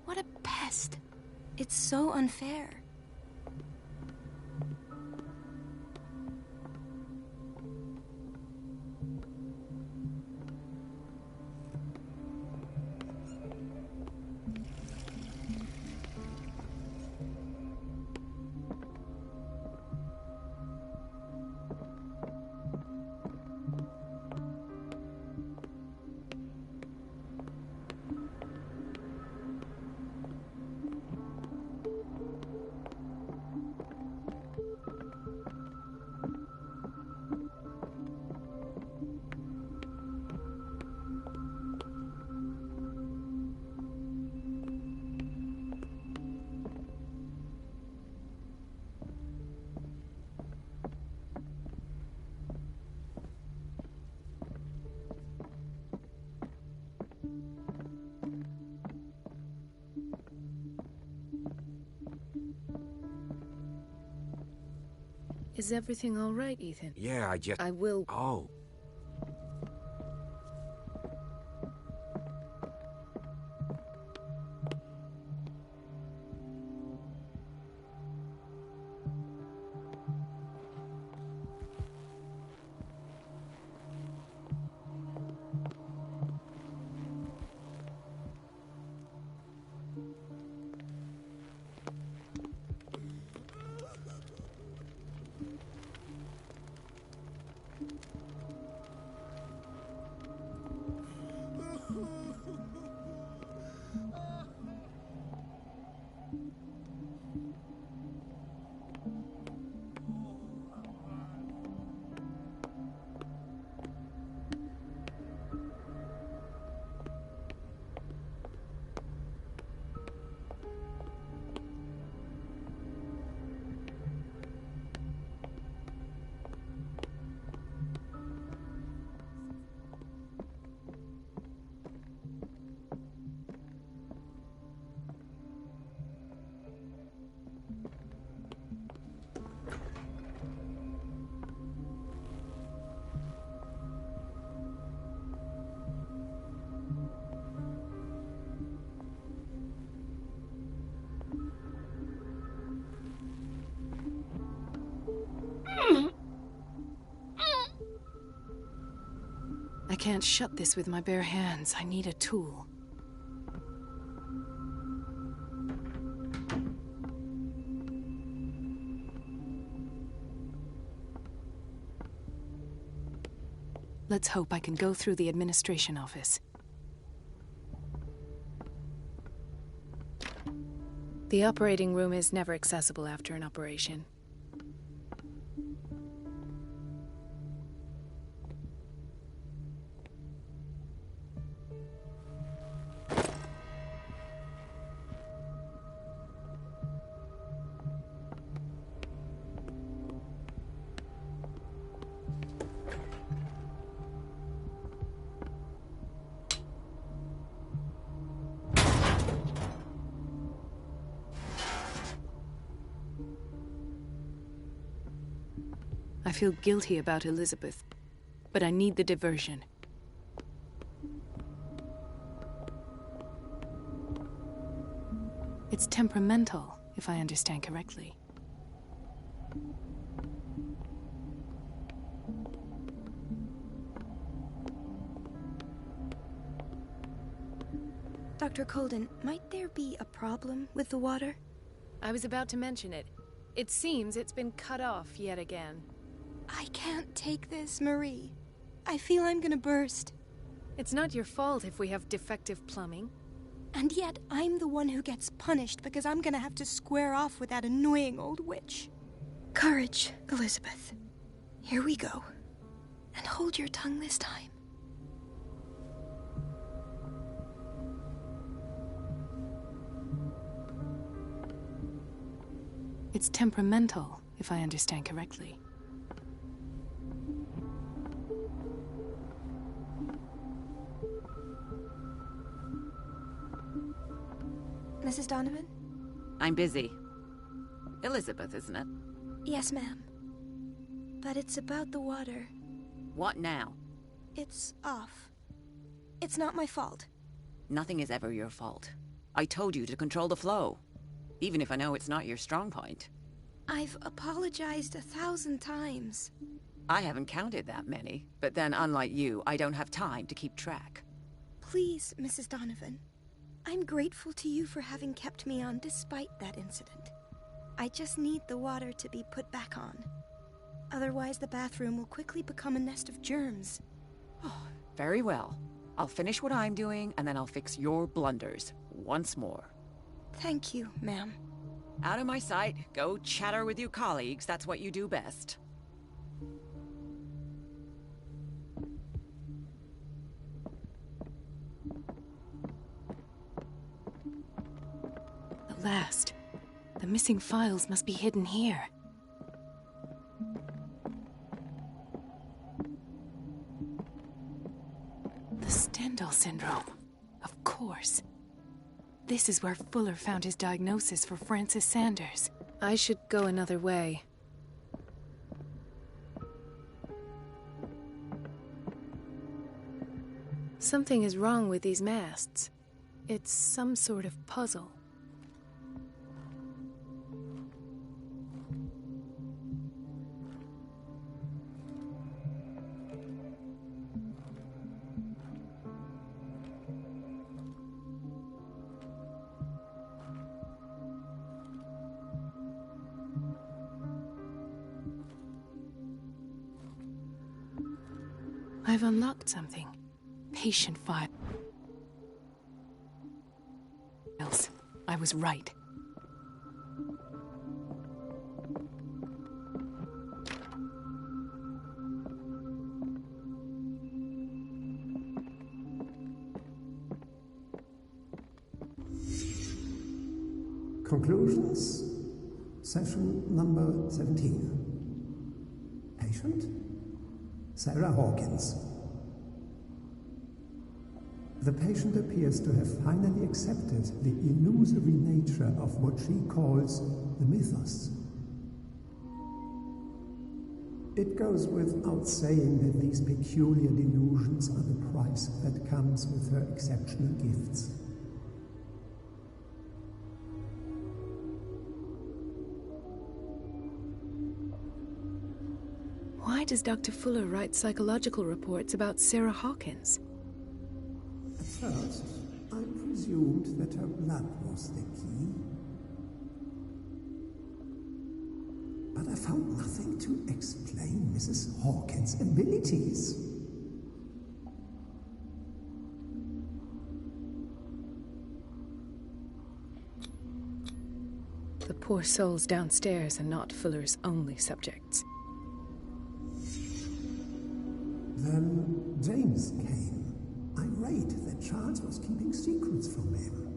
What a pest. It's so unfair. Is everything all right, Ethan? Yeah, I will... Oh. I can't shut this with my bare hands. I need a tool. Let's hope I can go through the administration office. The operating room is never accessible after an operation. I feel guilty about Elizabeth, but I need the diversion. It's temperamental, if I understand correctly. Dr. Colden, might there be a problem with the water? I was about to mention it. It seems it's been cut off yet again. I can't take this, Marie. I feel I'm gonna burst. It's not your fault if we have defective plumbing. And yet, I'm the one who gets punished because I'm gonna have to square off with that annoying old witch. Courage, Elizabeth. Here we go. And hold your tongue this time. It's temperamental, if I understand correctly. Mrs. Donovan? I'm busy. Elizabeth, isn't it? Yes, ma'am. But it's about the water. What now? It's off. It's not my fault. Nothing is ever your fault. I told you to control the flow. Even if I know it's not your strong point. I've apologized 1,000 times. I haven't counted that many, but then unlike you, I don't have time to keep track. Please, Mrs. Donovan. I'm grateful to you for having kept me on despite that incident. I just need the water to be put back on. Otherwise, the bathroom will quickly become a nest of germs. Oh, very well. I'll finish what I'm doing, and then I'll fix your blunders once more. Thank you, ma'am. Out of my sight. Go chatter with your colleagues. That's what you do best. The last. The missing files must be hidden here. The Stendhal syndrome. Of course. This is where Fuller found his diagnosis for Francis Sanders. I should go another way. Something is wrong with these masts. It's some sort of puzzle. I've unlocked something. Patient files. I was right. Conclusions. Session number 17. Patient? Sarah Hawkins. The patient appears to have finally accepted the illusory nature of what she calls the mythos. It goes without saying that these peculiar delusions are the price that comes with her exceptional gifts. Why does Dr. Fuller write psychological reports about Sarah Hawkins? At first, I presumed that her blood was the key. But I found nothing to explain Mrs. Hawkins' abilities. The poor souls downstairs are not Fuller's only subjects. Then James came, irate that Charles was keeping secrets from him.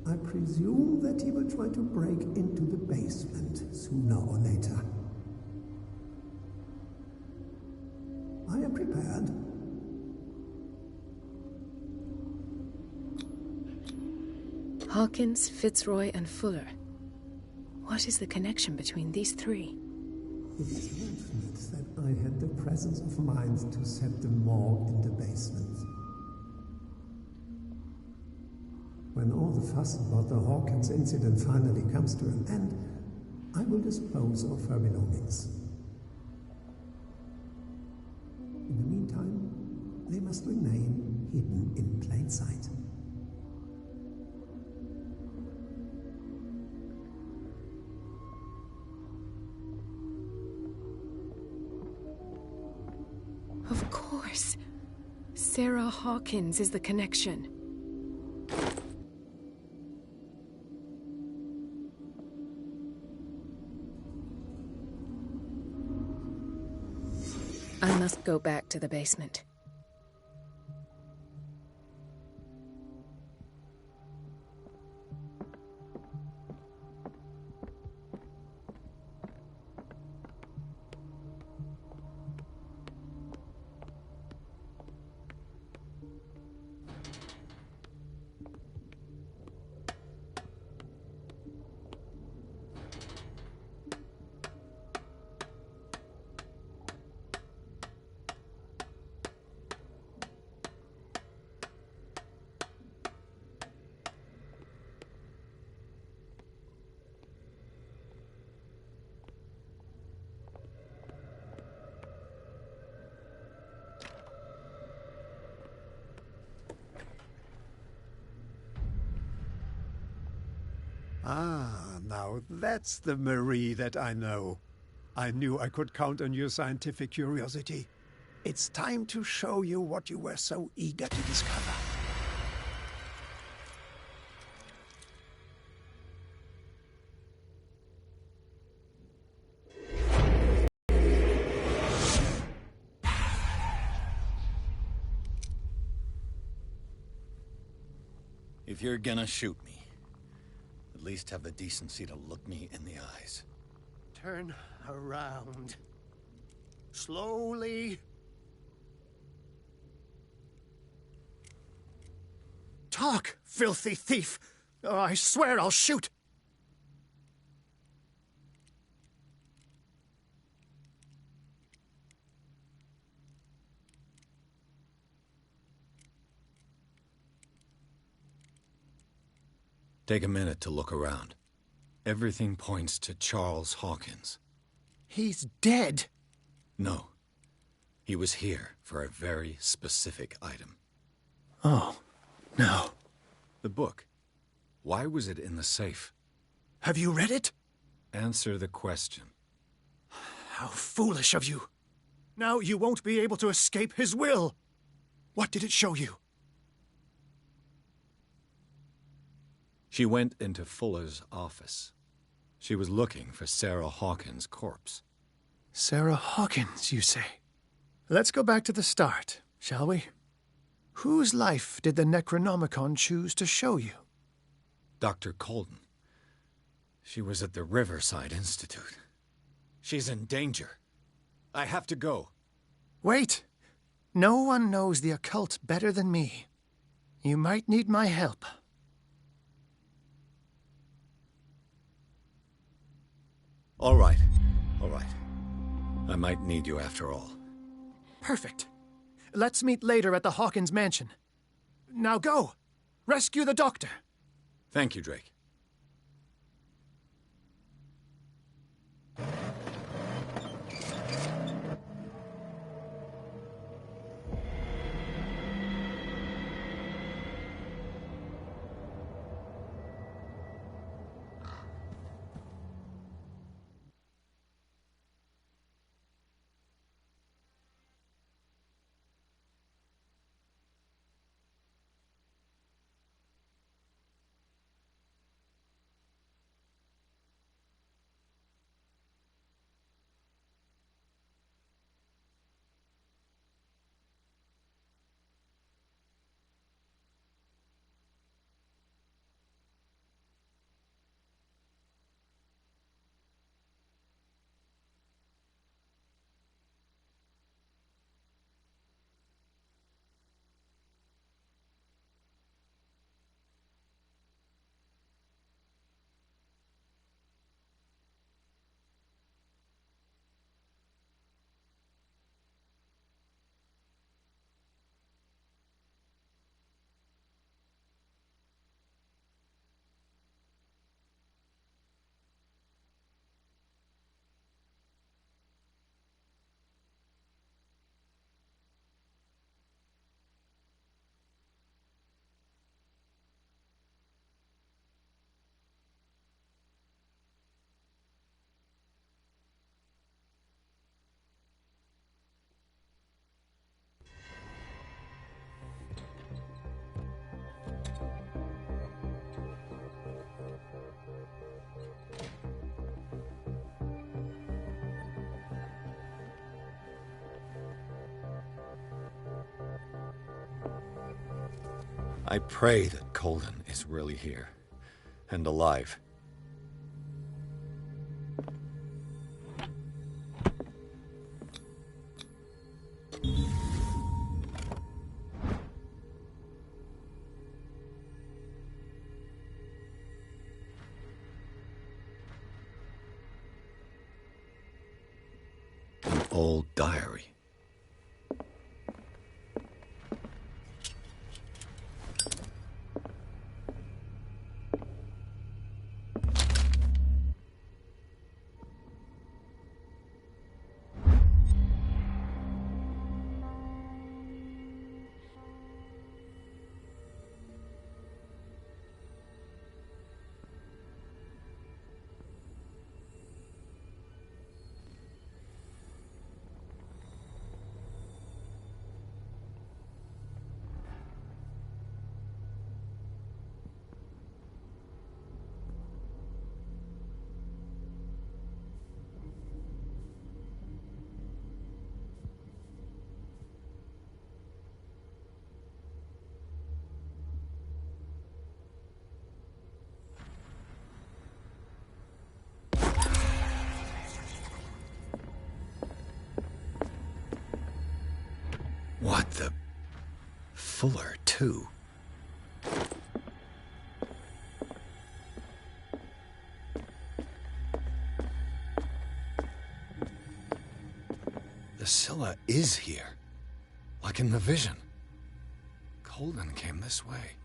I presume that he will try to break into the basement sooner or later. I am prepared. Hawkins, Fitzroy, and Fuller. What is the connection between these three? It is fortunate that I had the presence of mind to set the morgue in the basement. When all the fuss about the Hawkins incident finally comes to an end, I will dispose of her belongings. In the meantime, they must remain hidden in plain sight. Of course. Sarah Hawkins is the connection. I must go back to the basement. Ah, now that's the Marie that I know. I knew I could count on your scientific curiosity. It's time to show you what you were so eager to discover. If you're gonna shoot me, at least have the decency to look me in the eyes. Turn around. Slowly. Talk, filthy thief! Oh, I swear I'll shoot! Take a minute to look around. Everything points to Charles Hawkins. He's dead! No. He was here for a very specific item. Oh, no. The book. Why was it in the safe? Have you read it? Answer the question. How foolish of you. Now you won't be able to escape his will. What did it show you? She went into Fuller's office. She was looking for Sarah Hawkins' corpse. Sarah Hawkins, you say? Let's go back to the start, shall we? Whose life did the Necronomicon choose to show you? Dr. Colden. She was at the Riverside Institute. She's in danger. I have to go. Wait! No one knows the occult better than me. You might need my help. All right. All right. I might need you after all. Perfect. Let's meet later at the Hawkins mansion. Now go! Rescue the doctor! Thank you, Drake. I pray that Colden is really here. And alive. An old diary. What the... Fuller, too. The Scylla is here. Like in the vision. Colden came this way.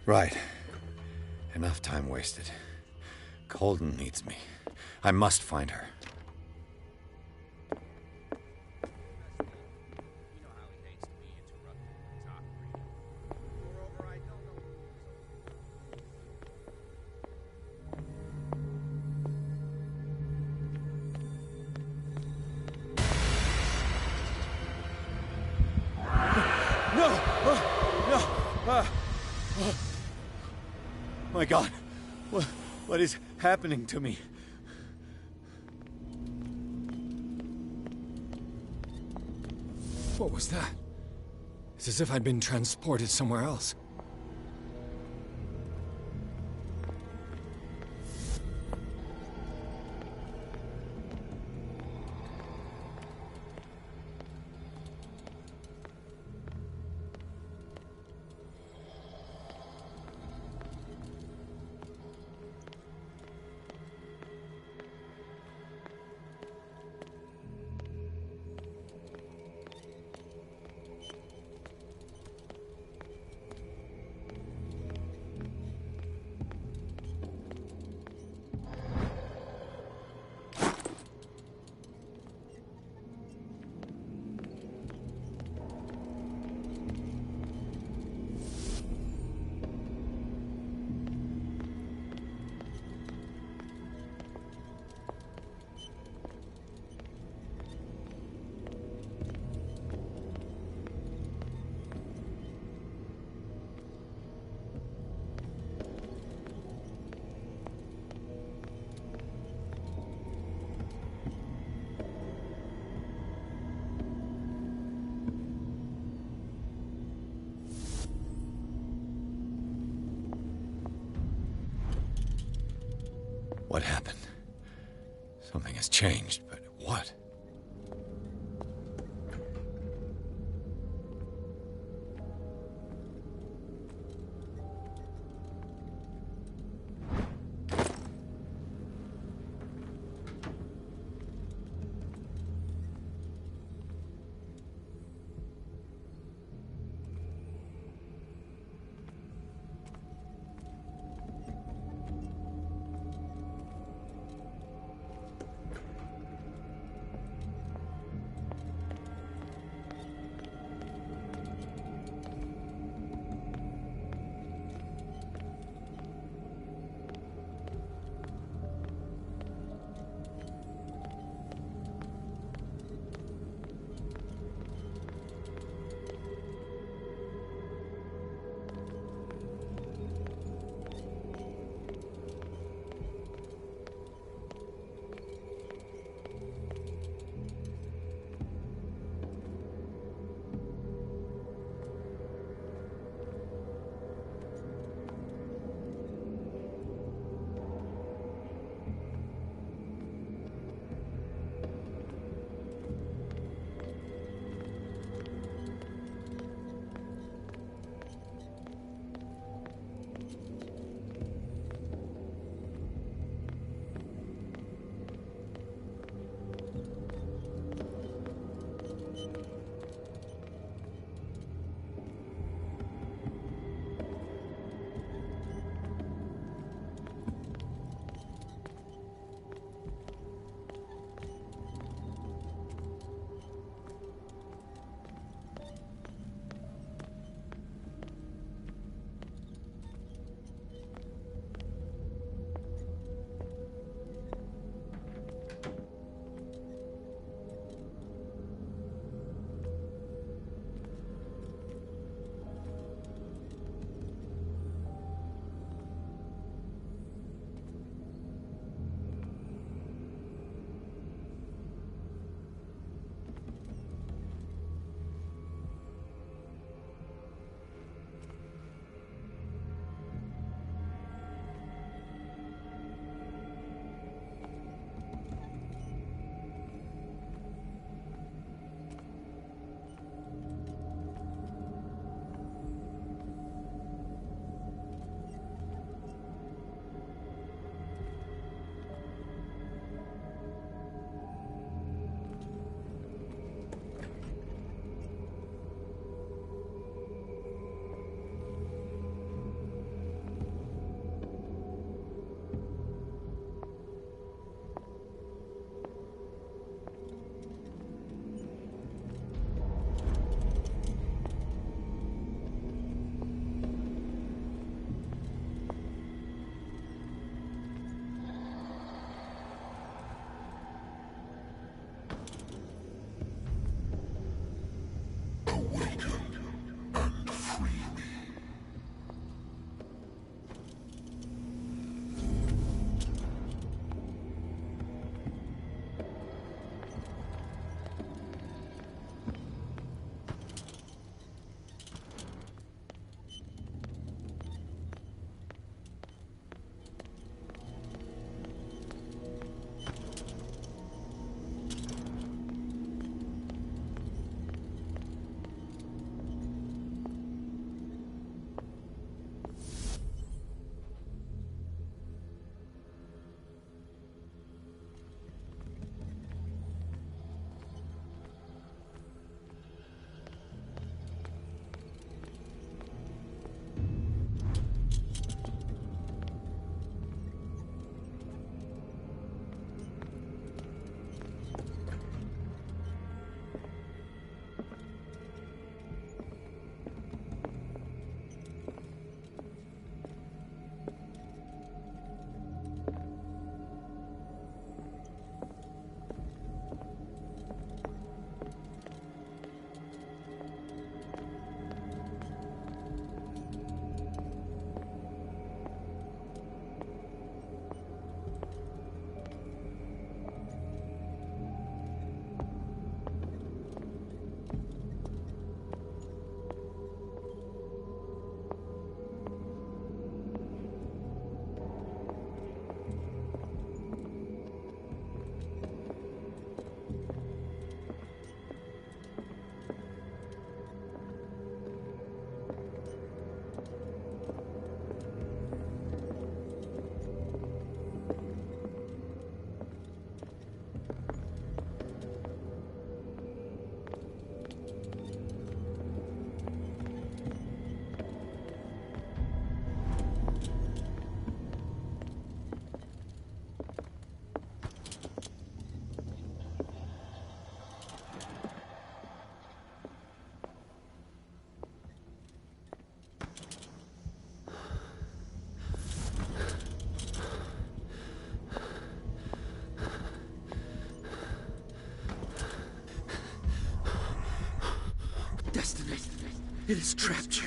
Right. Enough time wasted. Colden needs me. I must find her. My God, what is happening to me? What was that? It's as if I'd been transported somewhere else. What happened? Something has changed, but what? It is trapped.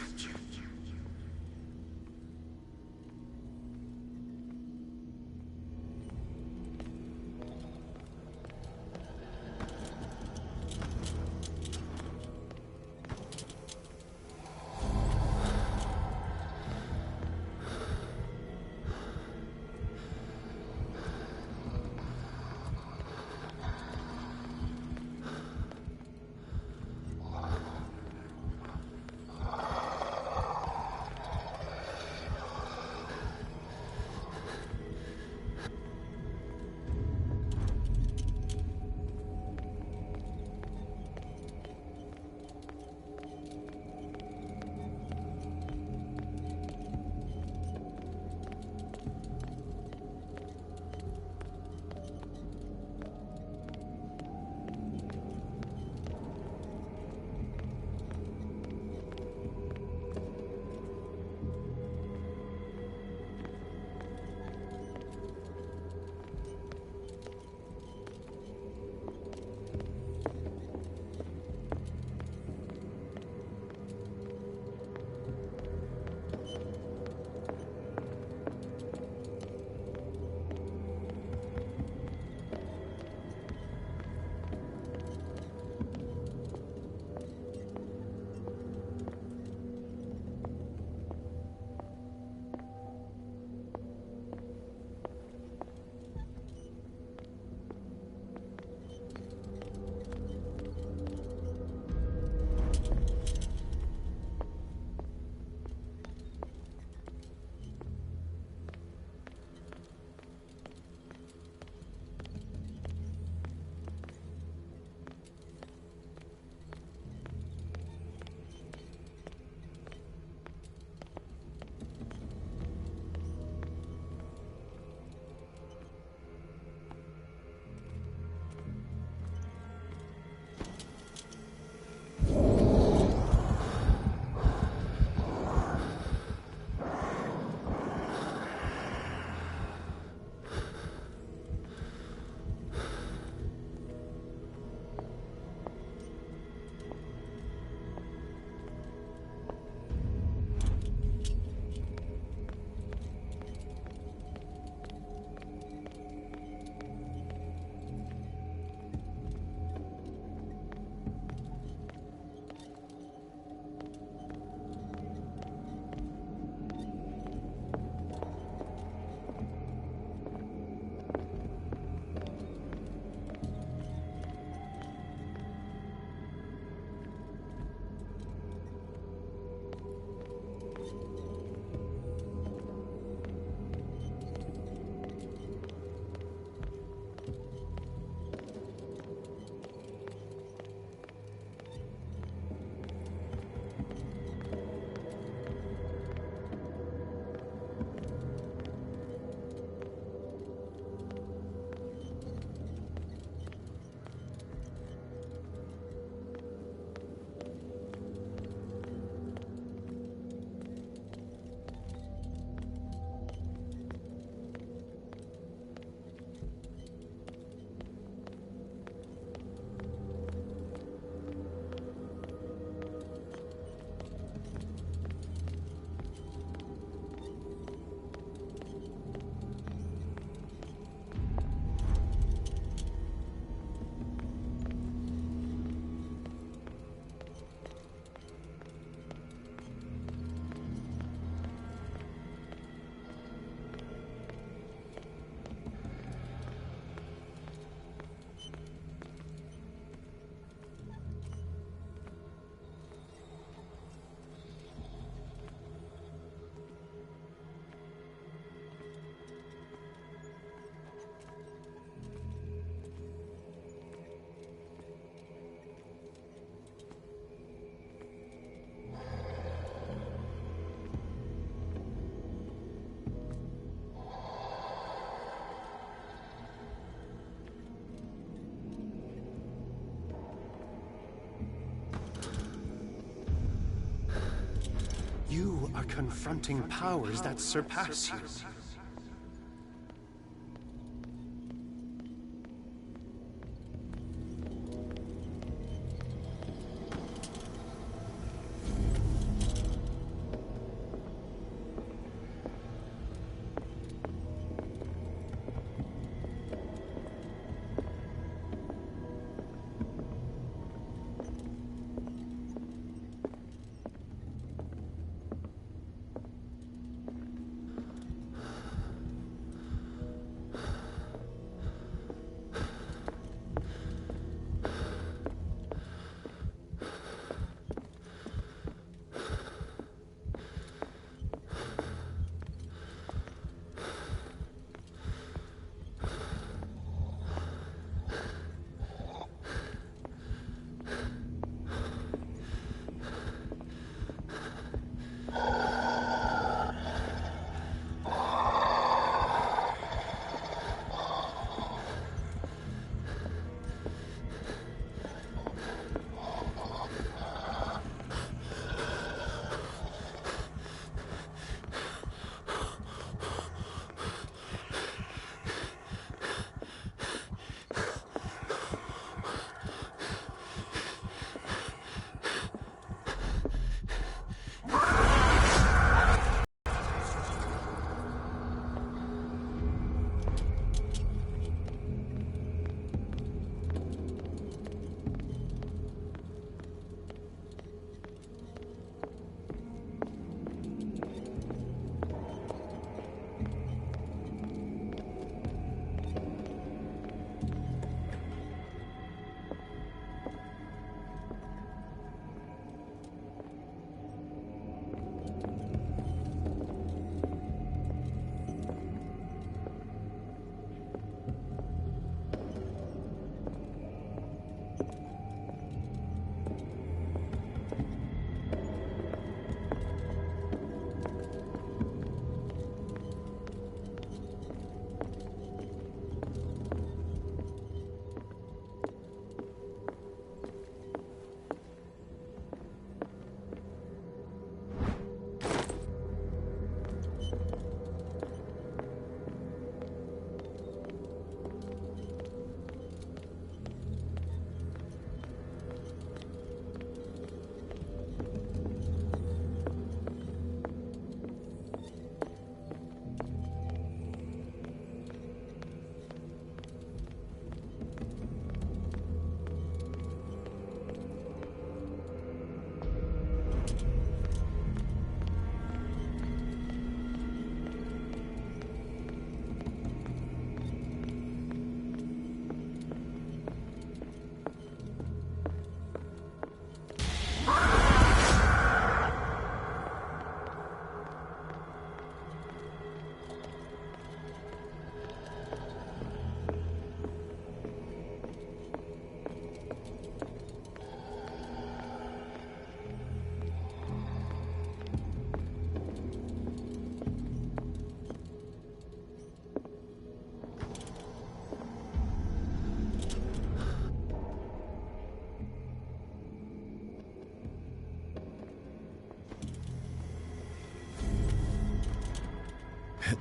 You are confronting powers that surpass you.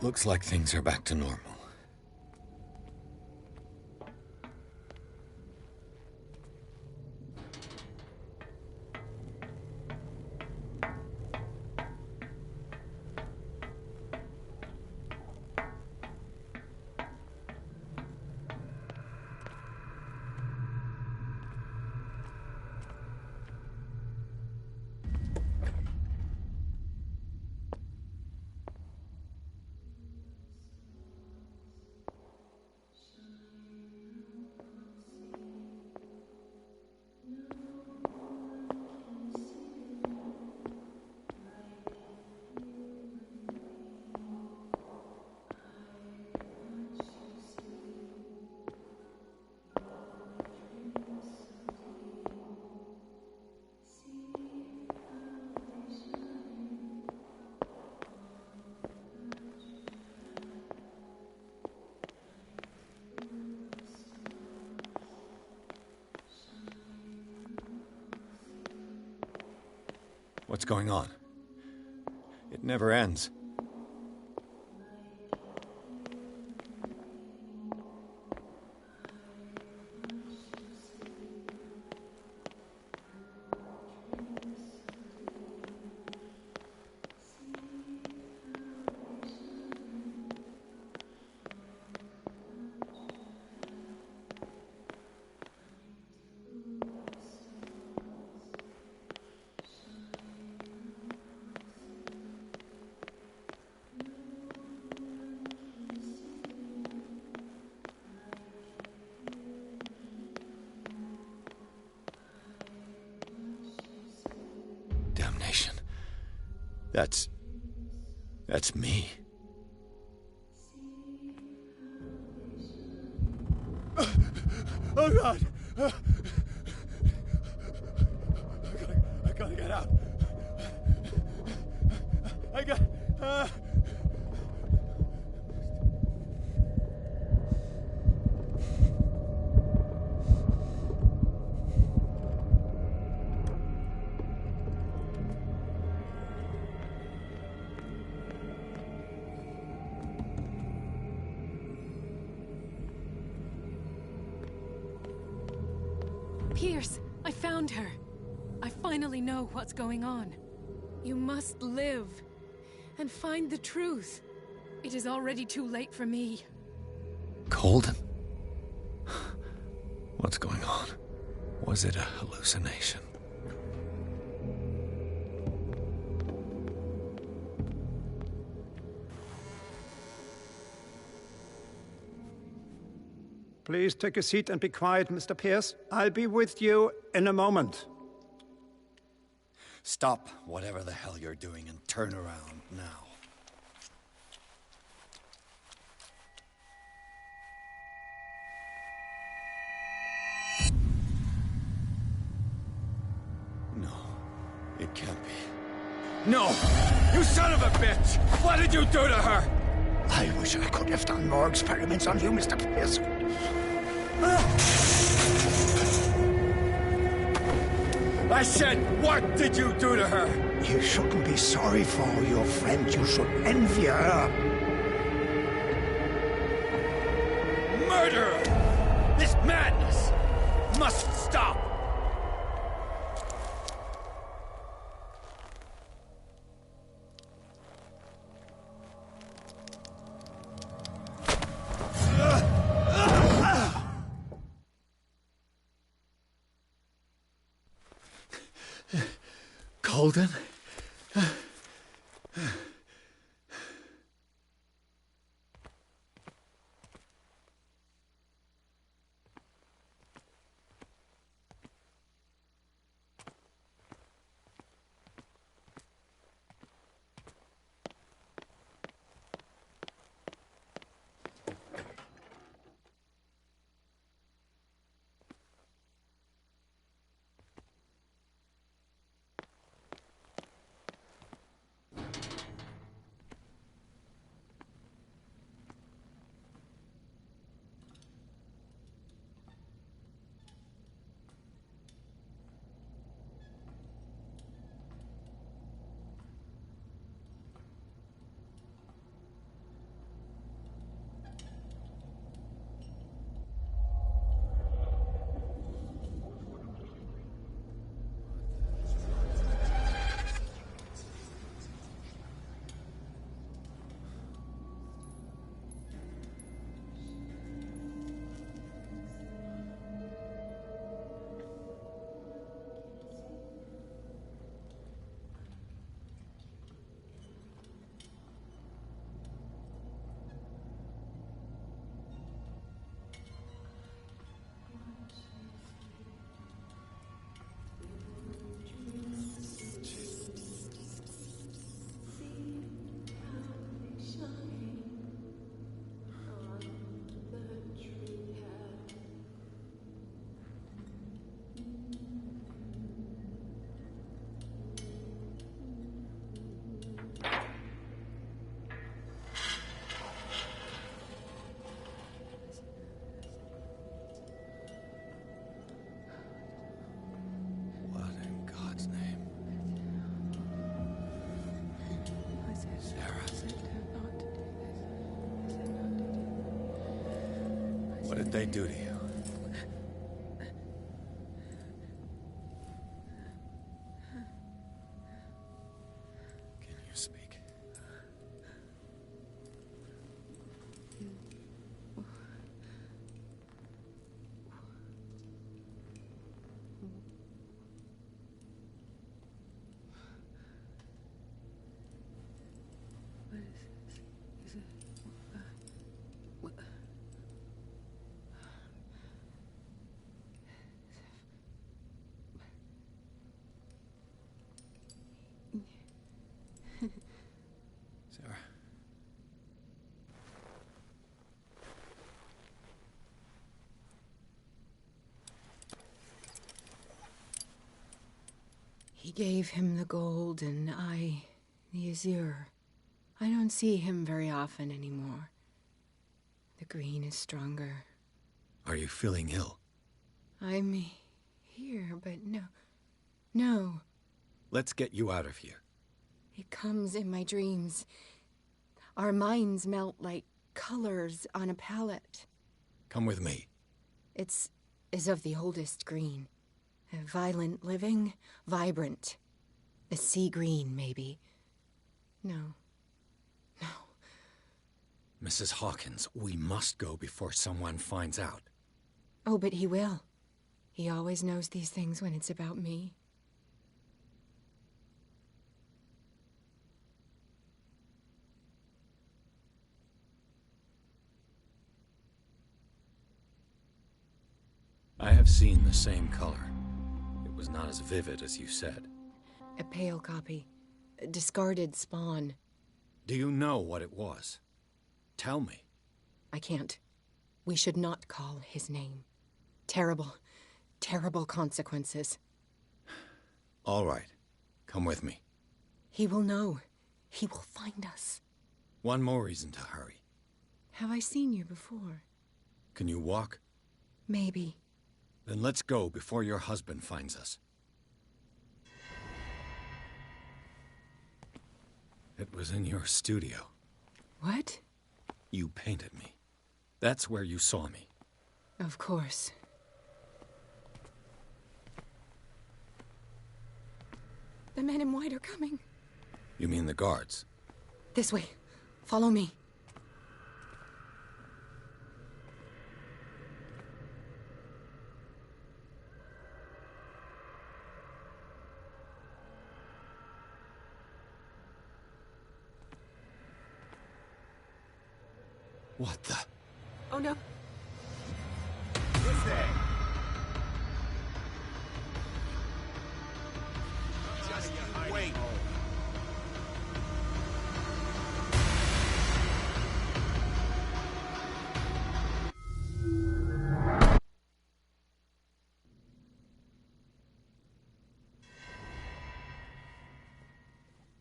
Looks like things are back to normal. What's going on? It never ends. Damnation. That's me. Oh God! I gotta get out. I got. Pierce, I found her. I finally know what's going on. You must live and find the truth. It is already too late for me. Colden? What's going on? Was it a hallucination? Please take a seat and be quiet, Mr. Pierce. I'll be with you in a moment. Stop whatever the hell you're doing and turn around now. No, it can't be. No! You son of a bitch! What did you do to her? I wish I could have done more experiments on you, Mr. Pierce. I said, what did you do to her? You shouldn't be sorry for your friend. You should envy her. Murderer! This madness must stop! Colden? What did they do to you? Can you speak? Sarah. He gave him the gold and I the azure. I don't see him very often anymore. The green is stronger. Are you feeling ill? I'm here, but no. Let's get you out of here. It comes in my dreams. Our minds melt like colors on a palette. Come with me. It's is of the oldest green. Violent living, vibrant. A sea green, maybe. No. Mrs. Hawkins, we must go before someone finds out. Oh, but he will. He always knows these things when it's about me. I have seen the same color. It was not as vivid as you said. A pale copy. A discarded spawn. Do you know what it was? Tell me. I can't. We should not call his name. Terrible, terrible consequences. All right. Come with me. He will know. He will find us. One more reason to hurry. Have I seen you before? Can you walk? Maybe. Then let's go before your husband finds us. It was in your studio. What? You painted me. That's where you saw me. Of course. The men in white are coming. You mean the guards? This way. Follow me. What the? Oh no. Who's there? Just wait.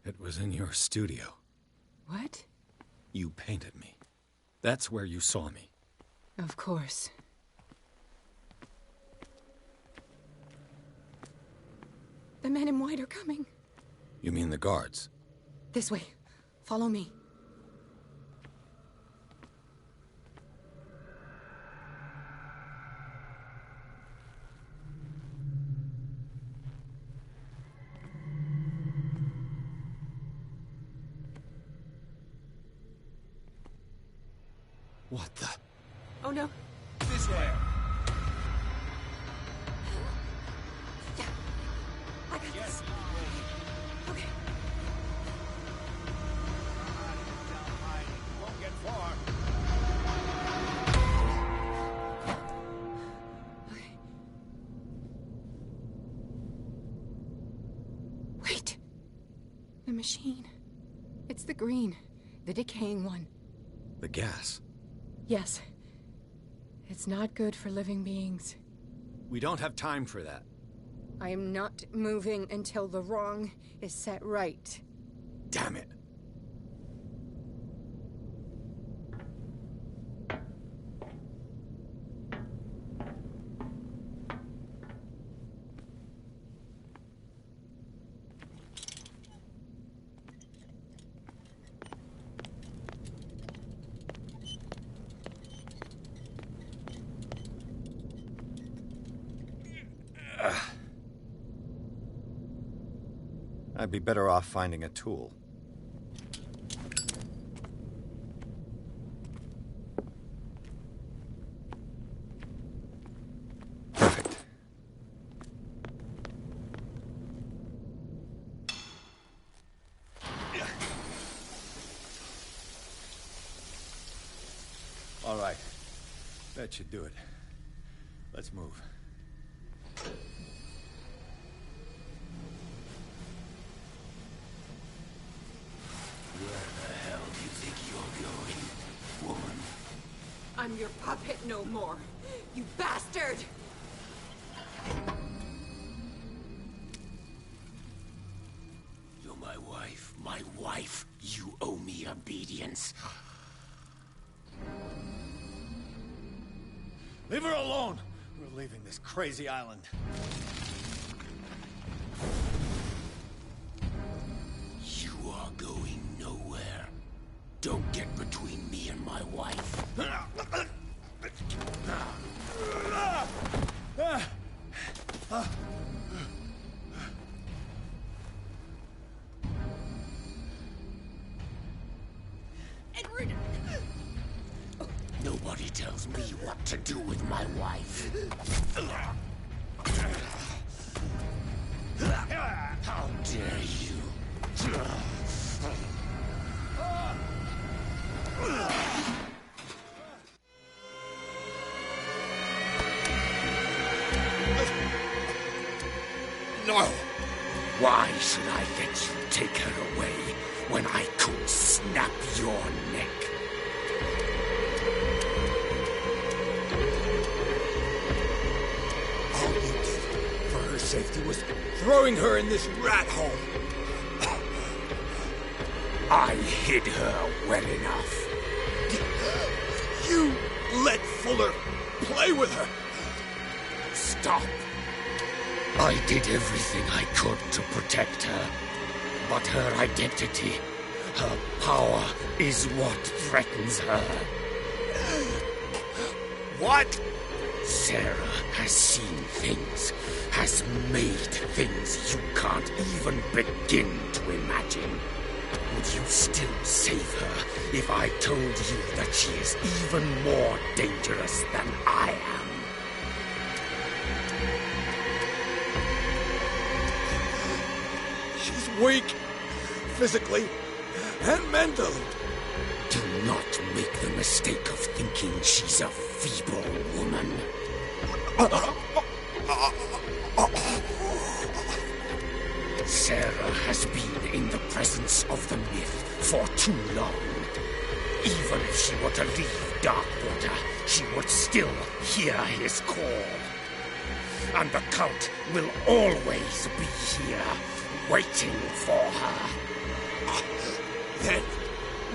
It was in your studio. What? You painted me. That's where you saw me. Of course. The men in white are coming. You mean the guards? This way. Follow me. What the? Oh no. This way. Yeah. I got this. Okay. Won't get far. Okay. Wait. The machine. It's the green. The decaying one. The gas. Yes. It's not good for living beings. We don't have time for that. I am not moving until the wrong is set right. Damn it. I'd be better off finding a tool. Perfect. All right. That should do it. Let's move. I'm your puppet no more, you bastard! You're my wife. My wife. You owe me obedience. Leave her alone! We're leaving this crazy island. You are going nowhere. Don't get between me and my wife. Nobody tells me what to do with my wife. How dare you? No! Why should I let you take her away when I could snap your neck? All you did for her safety was throwing her in this rat hole. I hid her well enough. You let Fuller play with her. Stop. I did everything I could to protect her. But her identity, her power, is what threatens her. What? Sarah has seen things, has made things you can't even begin to imagine. Would you still save her if I told you that she is even more dangerous than I am? She's weak, physically and mentally. Do not make the mistake of thinking she's a feeble woman. Sarah has been in the presence of the myth for too long. Even if she were to leave Darkwater, she would still hear his call. And the cult will always be here, waiting for her. Then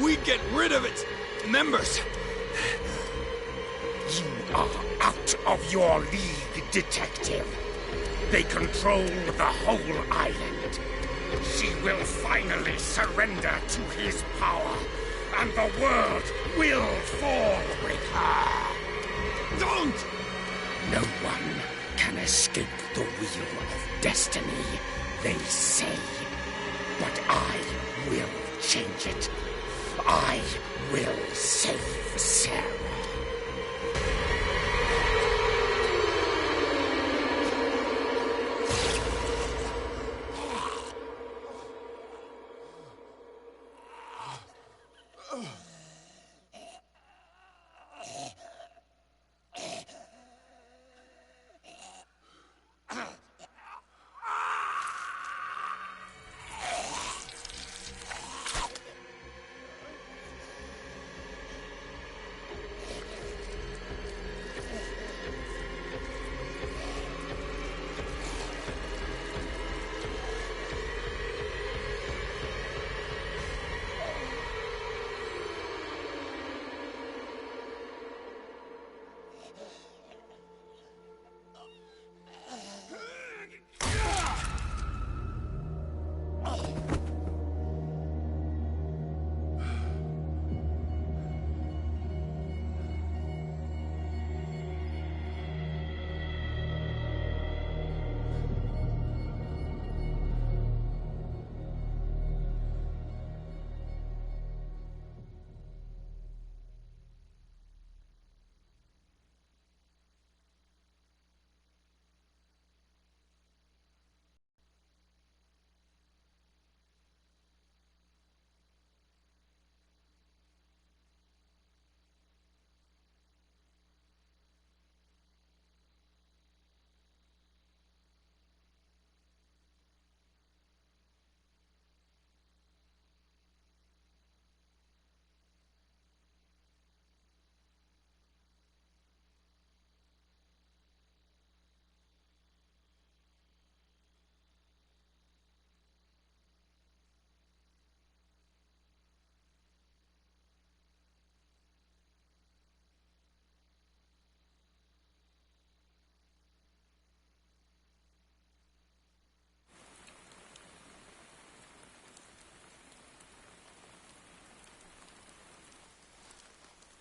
we get rid of its members. You are out of your league, detective. They control the whole island. She will finally surrender to his power, and the world will fall with her. Don't! No one can escape the wheel of destiny, they say. But I will change it. I will save Sarah.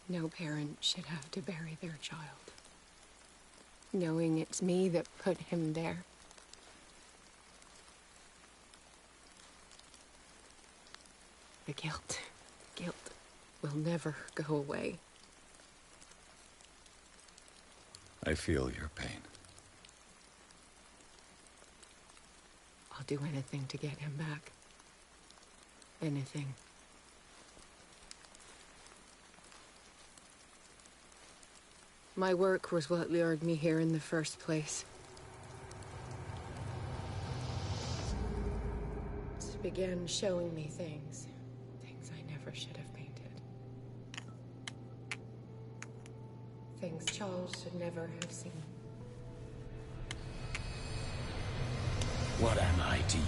No parent should have to bury their child, knowing it's me that put him there. The guilt will never go away. I feel your pain. I'll do anything to get him back. Anything. My work was what lured me here in the first place. It began showing me things I never should have painted. Things Charles should never have seen. What am I to you?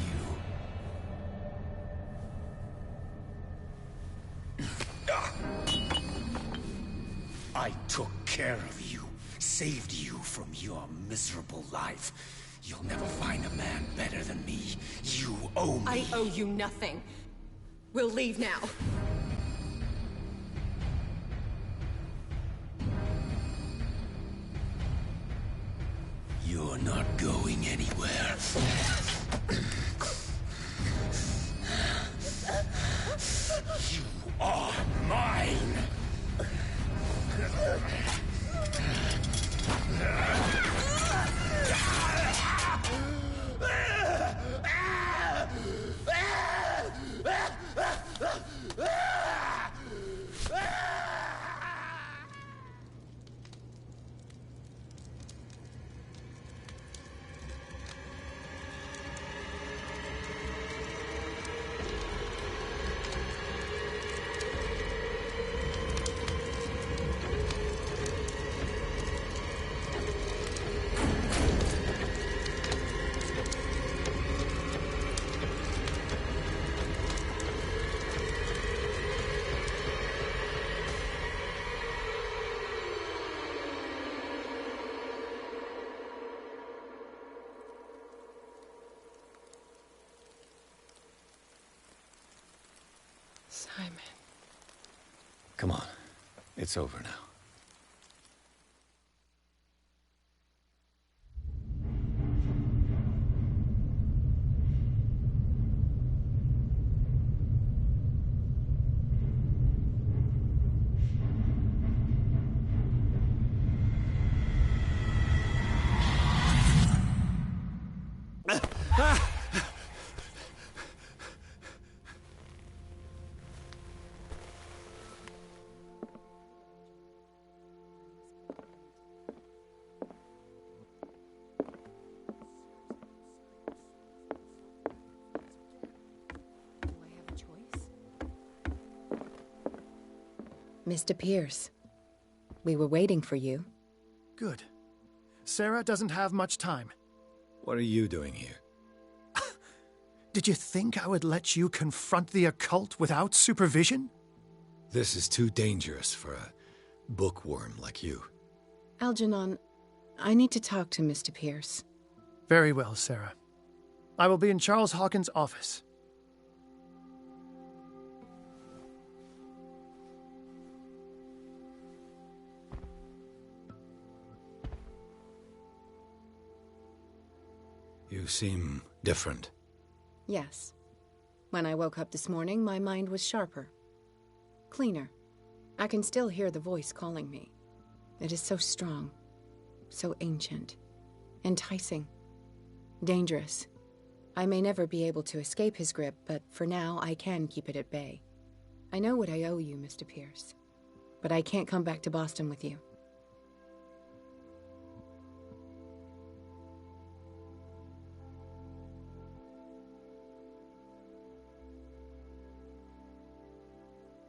I took care of you, saved you from your miserable life. You'll never find a man better than me. You owe me. I owe you nothing. We'll leave now. You're not going anywhere. You are mine! Simon. Come on. It's over now. Mr. Pierce, we were waiting for you. Good. Sarah doesn't have much time. What are you doing here? Did you think I would let you confront the occult without supervision? This is too dangerous for a bookworm like you. Algernon, I need to talk to Mr. Pierce. Very well, Sarah. I will be in Charles Hawkins' office. You seem different. Yes. When I woke up this morning, my mind was sharper. Cleaner. I can still hear the voice calling me. It is so strong. So ancient. Enticing. Dangerous. I may never be able to escape his grip, but for now I can keep it at bay. I know what I owe you, Mr. Pierce. But I can't come back to Boston with you.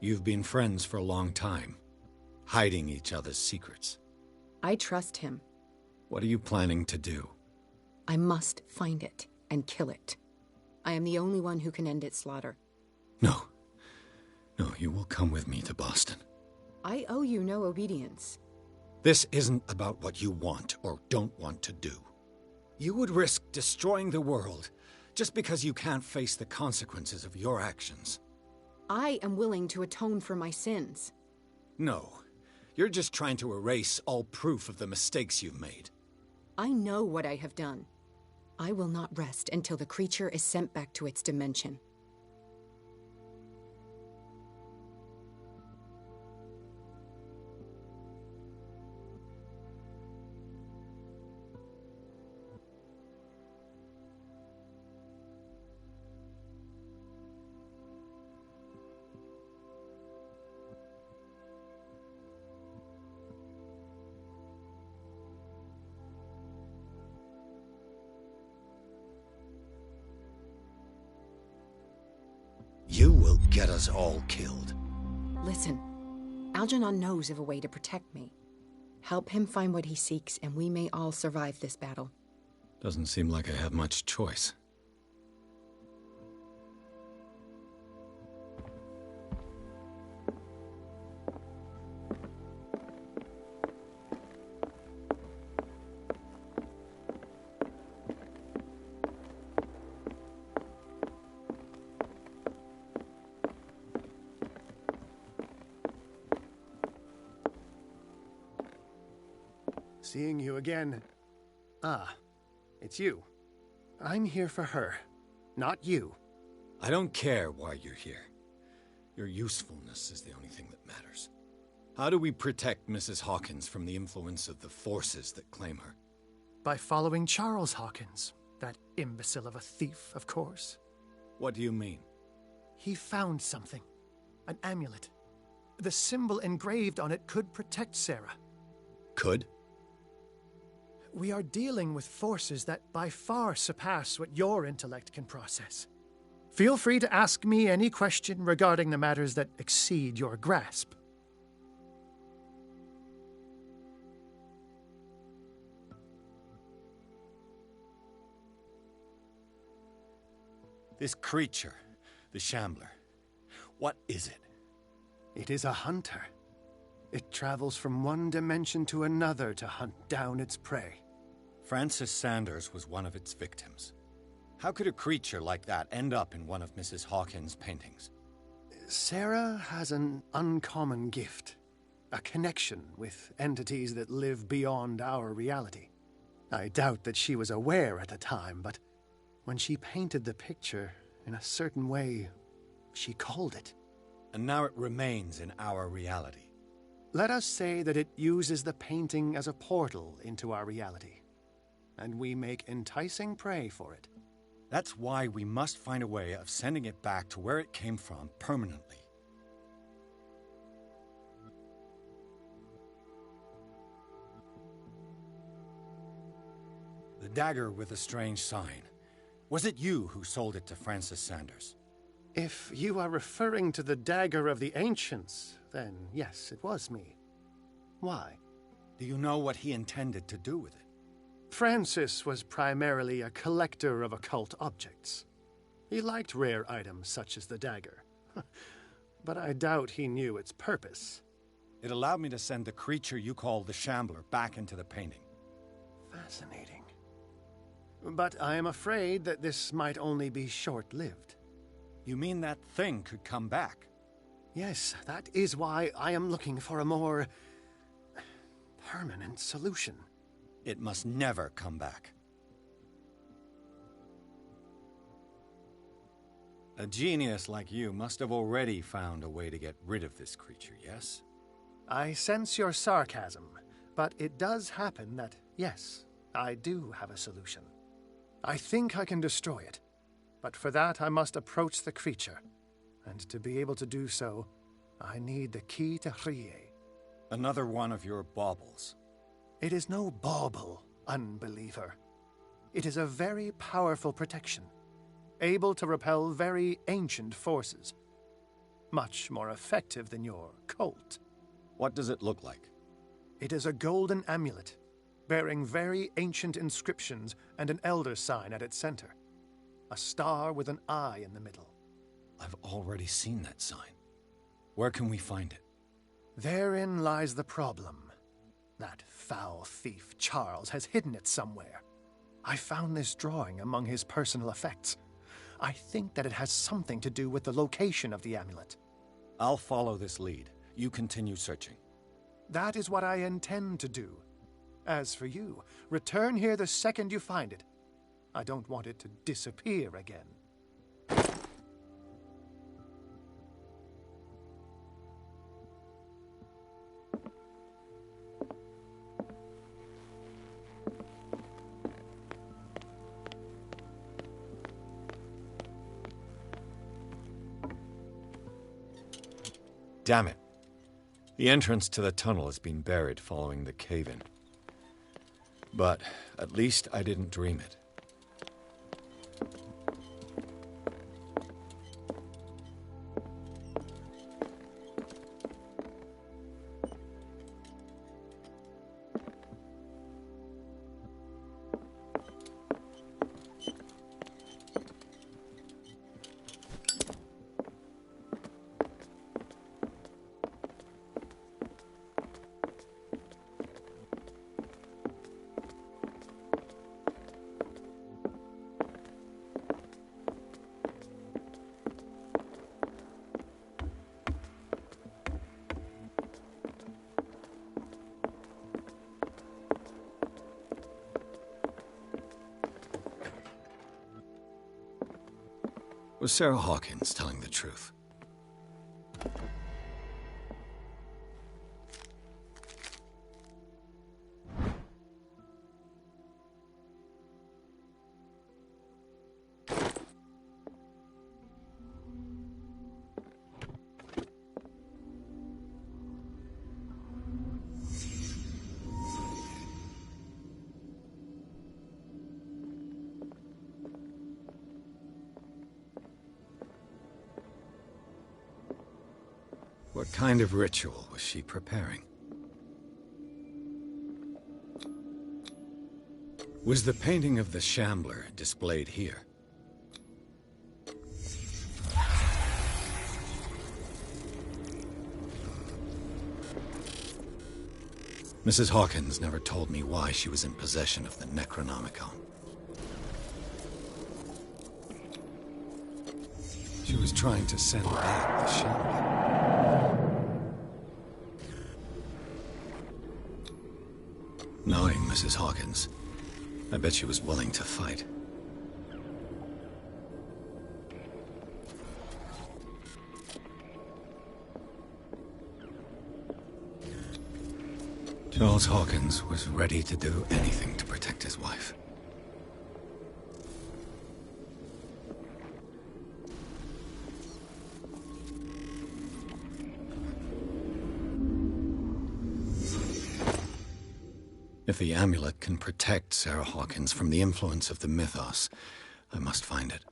You've been friends for a long time, hiding each other's secrets. I trust him. What are you planning to do? I must find it and kill it. I am the only one who can end its slaughter. No. No, you will come with me to Boston. I owe you no obedience. This isn't about what you want or don't want to do. You would risk destroying the world just because you can't face the consequences of your actions. I am willing to atone for my sins. No. You're just trying to erase all proof of the mistakes you've made. I know what I have done. I will not rest until the creature is sent back to its dimension. You will get us all killed. Listen, Algernon knows of a way to protect me. Help him find what he seeks, and we may all survive this battle. Doesn't seem like I have much choice. Seeing you again. Ah, it's you. I'm here for her, not you. I don't care why you're here. Your usefulness is the only thing that matters. How do we protect Mrs. Hawkins from the influence of the forces that claim her? By following Charles Hawkins, that imbecile of a thief, of course. What do you mean? He found something. An amulet. The symbol engraved on it could protect Sarah. Could? We are dealing with forces that by far surpass what your intellect can process. Feel free to ask me any question regarding the matters that exceed your grasp. This creature, the Shambler, what is it? It is a hunter. It travels from one dimension to another to hunt down its prey. Francis Sanders was one of its victims. How could a creature like that end up in one of Mrs. Hawkins' paintings? Sarah has an uncommon gift. A connection with entities that live beyond our reality. I doubt that she was aware at the time, but when she painted the picture in a certain way, she called it. And now it remains in our reality. Let us say that it uses the painting as a portal into our reality, and we make enticing prey for it. That's why we must find a way of sending it back to where it came from permanently. The dagger with a strange sign. Was it you who sold it to Francis Sanders? If you are referring to the dagger of the ancients, then yes, it was me. Why? Do you know what he intended to do with it? Francis was primarily a collector of occult objects. He liked rare items such as the dagger. But I doubt he knew its purpose. It allowed me to send the creature you call the Shambler back into the painting. Fascinating. But I am afraid that this might only be short-lived. You mean that thing could come back? Yes, that is why I am looking for a more permanent solution. It must never come back. A genius like you must have already found a way to get rid of this creature, yes? I sense your sarcasm, but it does happen that, yes, I do have a solution. I think I can destroy it, but for that I must approach the creature, and to be able to do so, I need the key to Rie. Another one of your baubles. It is no bauble, unbeliever. It is a very powerful protection, able to repel very ancient forces. Much more effective than your cult. What does it look like? It is a golden amulet, bearing very ancient inscriptions and an elder sign at its center. A star with an eye in the middle. I've already seen that sign. Where can we find it? Therein lies the problem. That foul thief, Charles, has hidden it somewhere. I found this drawing among his personal effects. I think that it has something to do with the location of the amulet. I'll follow this lead. You continue searching. That is what I intend to do. As for you, return here the second you find it. I don't want it to disappear again. Damn it. The entrance to the tunnel has been buried following the cave-in. But at least I didn't dream it. Was Sarah Hawkins telling the truth? What kind of ritual was she preparing? Was the painting of the Shambler displayed here? Mrs. Hawkins never told me why she was in possession of the Necronomicon. She was trying to send back the Shambler. Knowing Mrs. Hawkins, I bet she was willing to fight. Charles Hawkins was ready to do anything to protect his wife. If the amulet can protect Sarah Hawkins from the influence of the mythos, I must find it.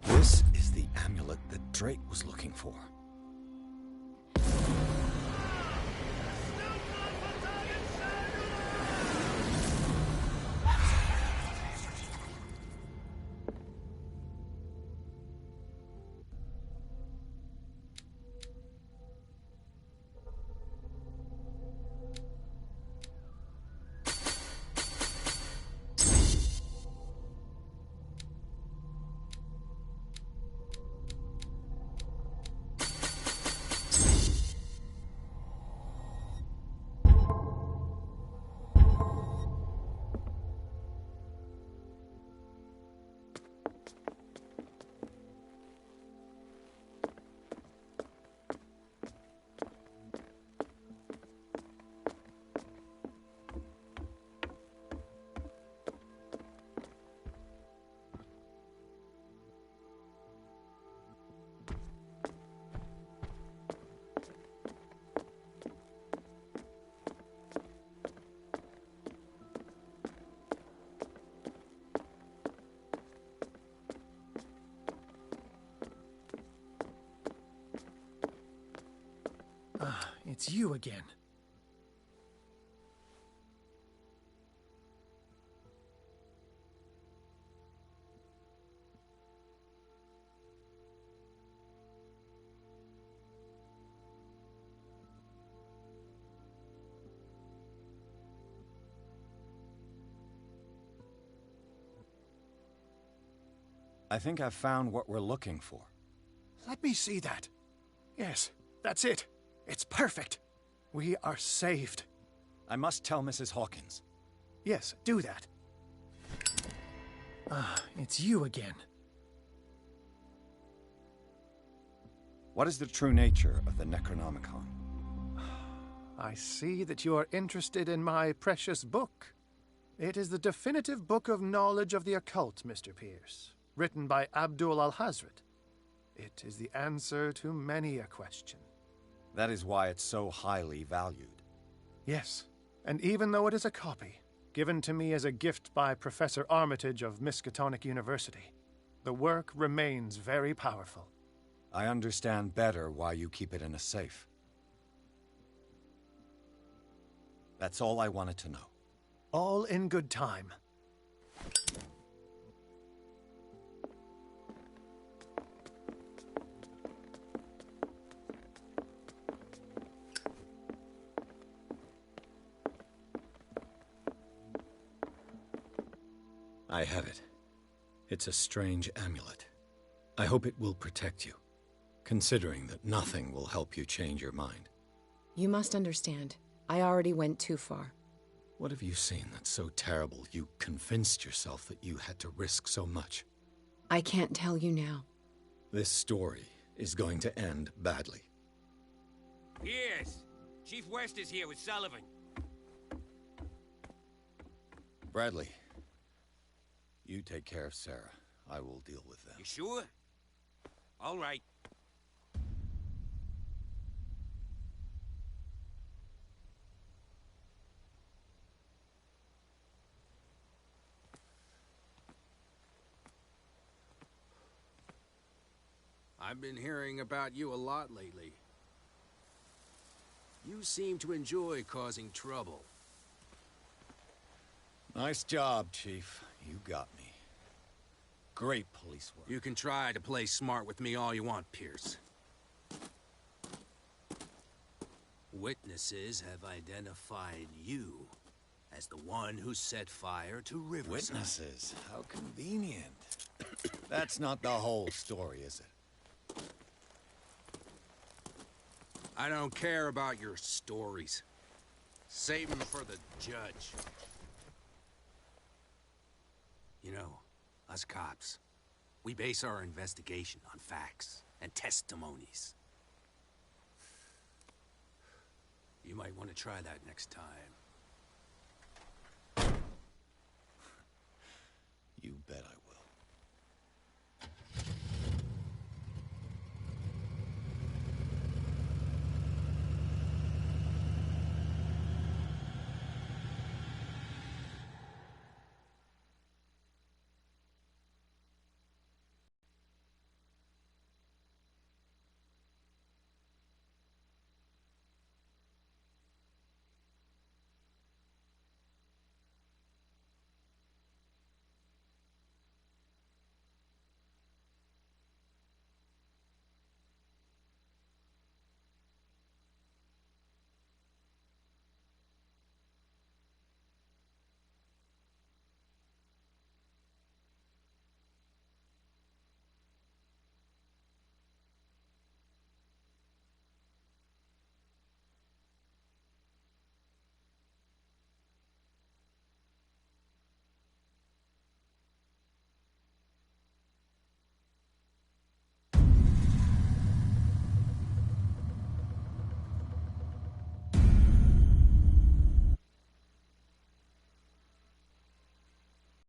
This is the amulet that Drake was looking for. it's you again. I think I've found what we're looking for. Let me see that. Yes, that's it. It's perfect. We are saved. I must tell Mrs. Hawkins. Yes, do that. Ah, it's you again. What is the true nature of the Necronomicon? I see that you are interested in my precious book. It is the definitive book of knowledge of the occult, Mr. Pierce, written by Abdul al-Hazred. It is the answer to many a question. That is why it's so highly valued. Yes, and even though it is a copy, given to me as a gift by Professor Armitage of Miskatonic University, the work remains very powerful. I understand better why you keep it in a safe. That's all I wanted to know. All in good time. I have it. It's a strange amulet. I hope it will protect you, considering that nothing will help you change your mind. You must understand, I already went too far. What have you seen that's so terrible you convinced yourself that you had to risk so much? I can't tell you now. This story is going to end badly. Pierce! Chief West is here with Sullivan. Bradley, you take care of Sarah. I will deal with them. You sure? All right. I've been hearing about you a lot lately. You seem to enjoy causing trouble. Nice job, Chief. You got me. Great police work. You can try to play smart with me all you want, Pierce. Witnesses have identified you as the one who set fire to Riverside. Witnesses? How convenient. That's not the whole story, is it? I don't care about your stories. Save them for the judge. You know, us cops, we base our investigation on facts and testimonies. You might want to try that next time.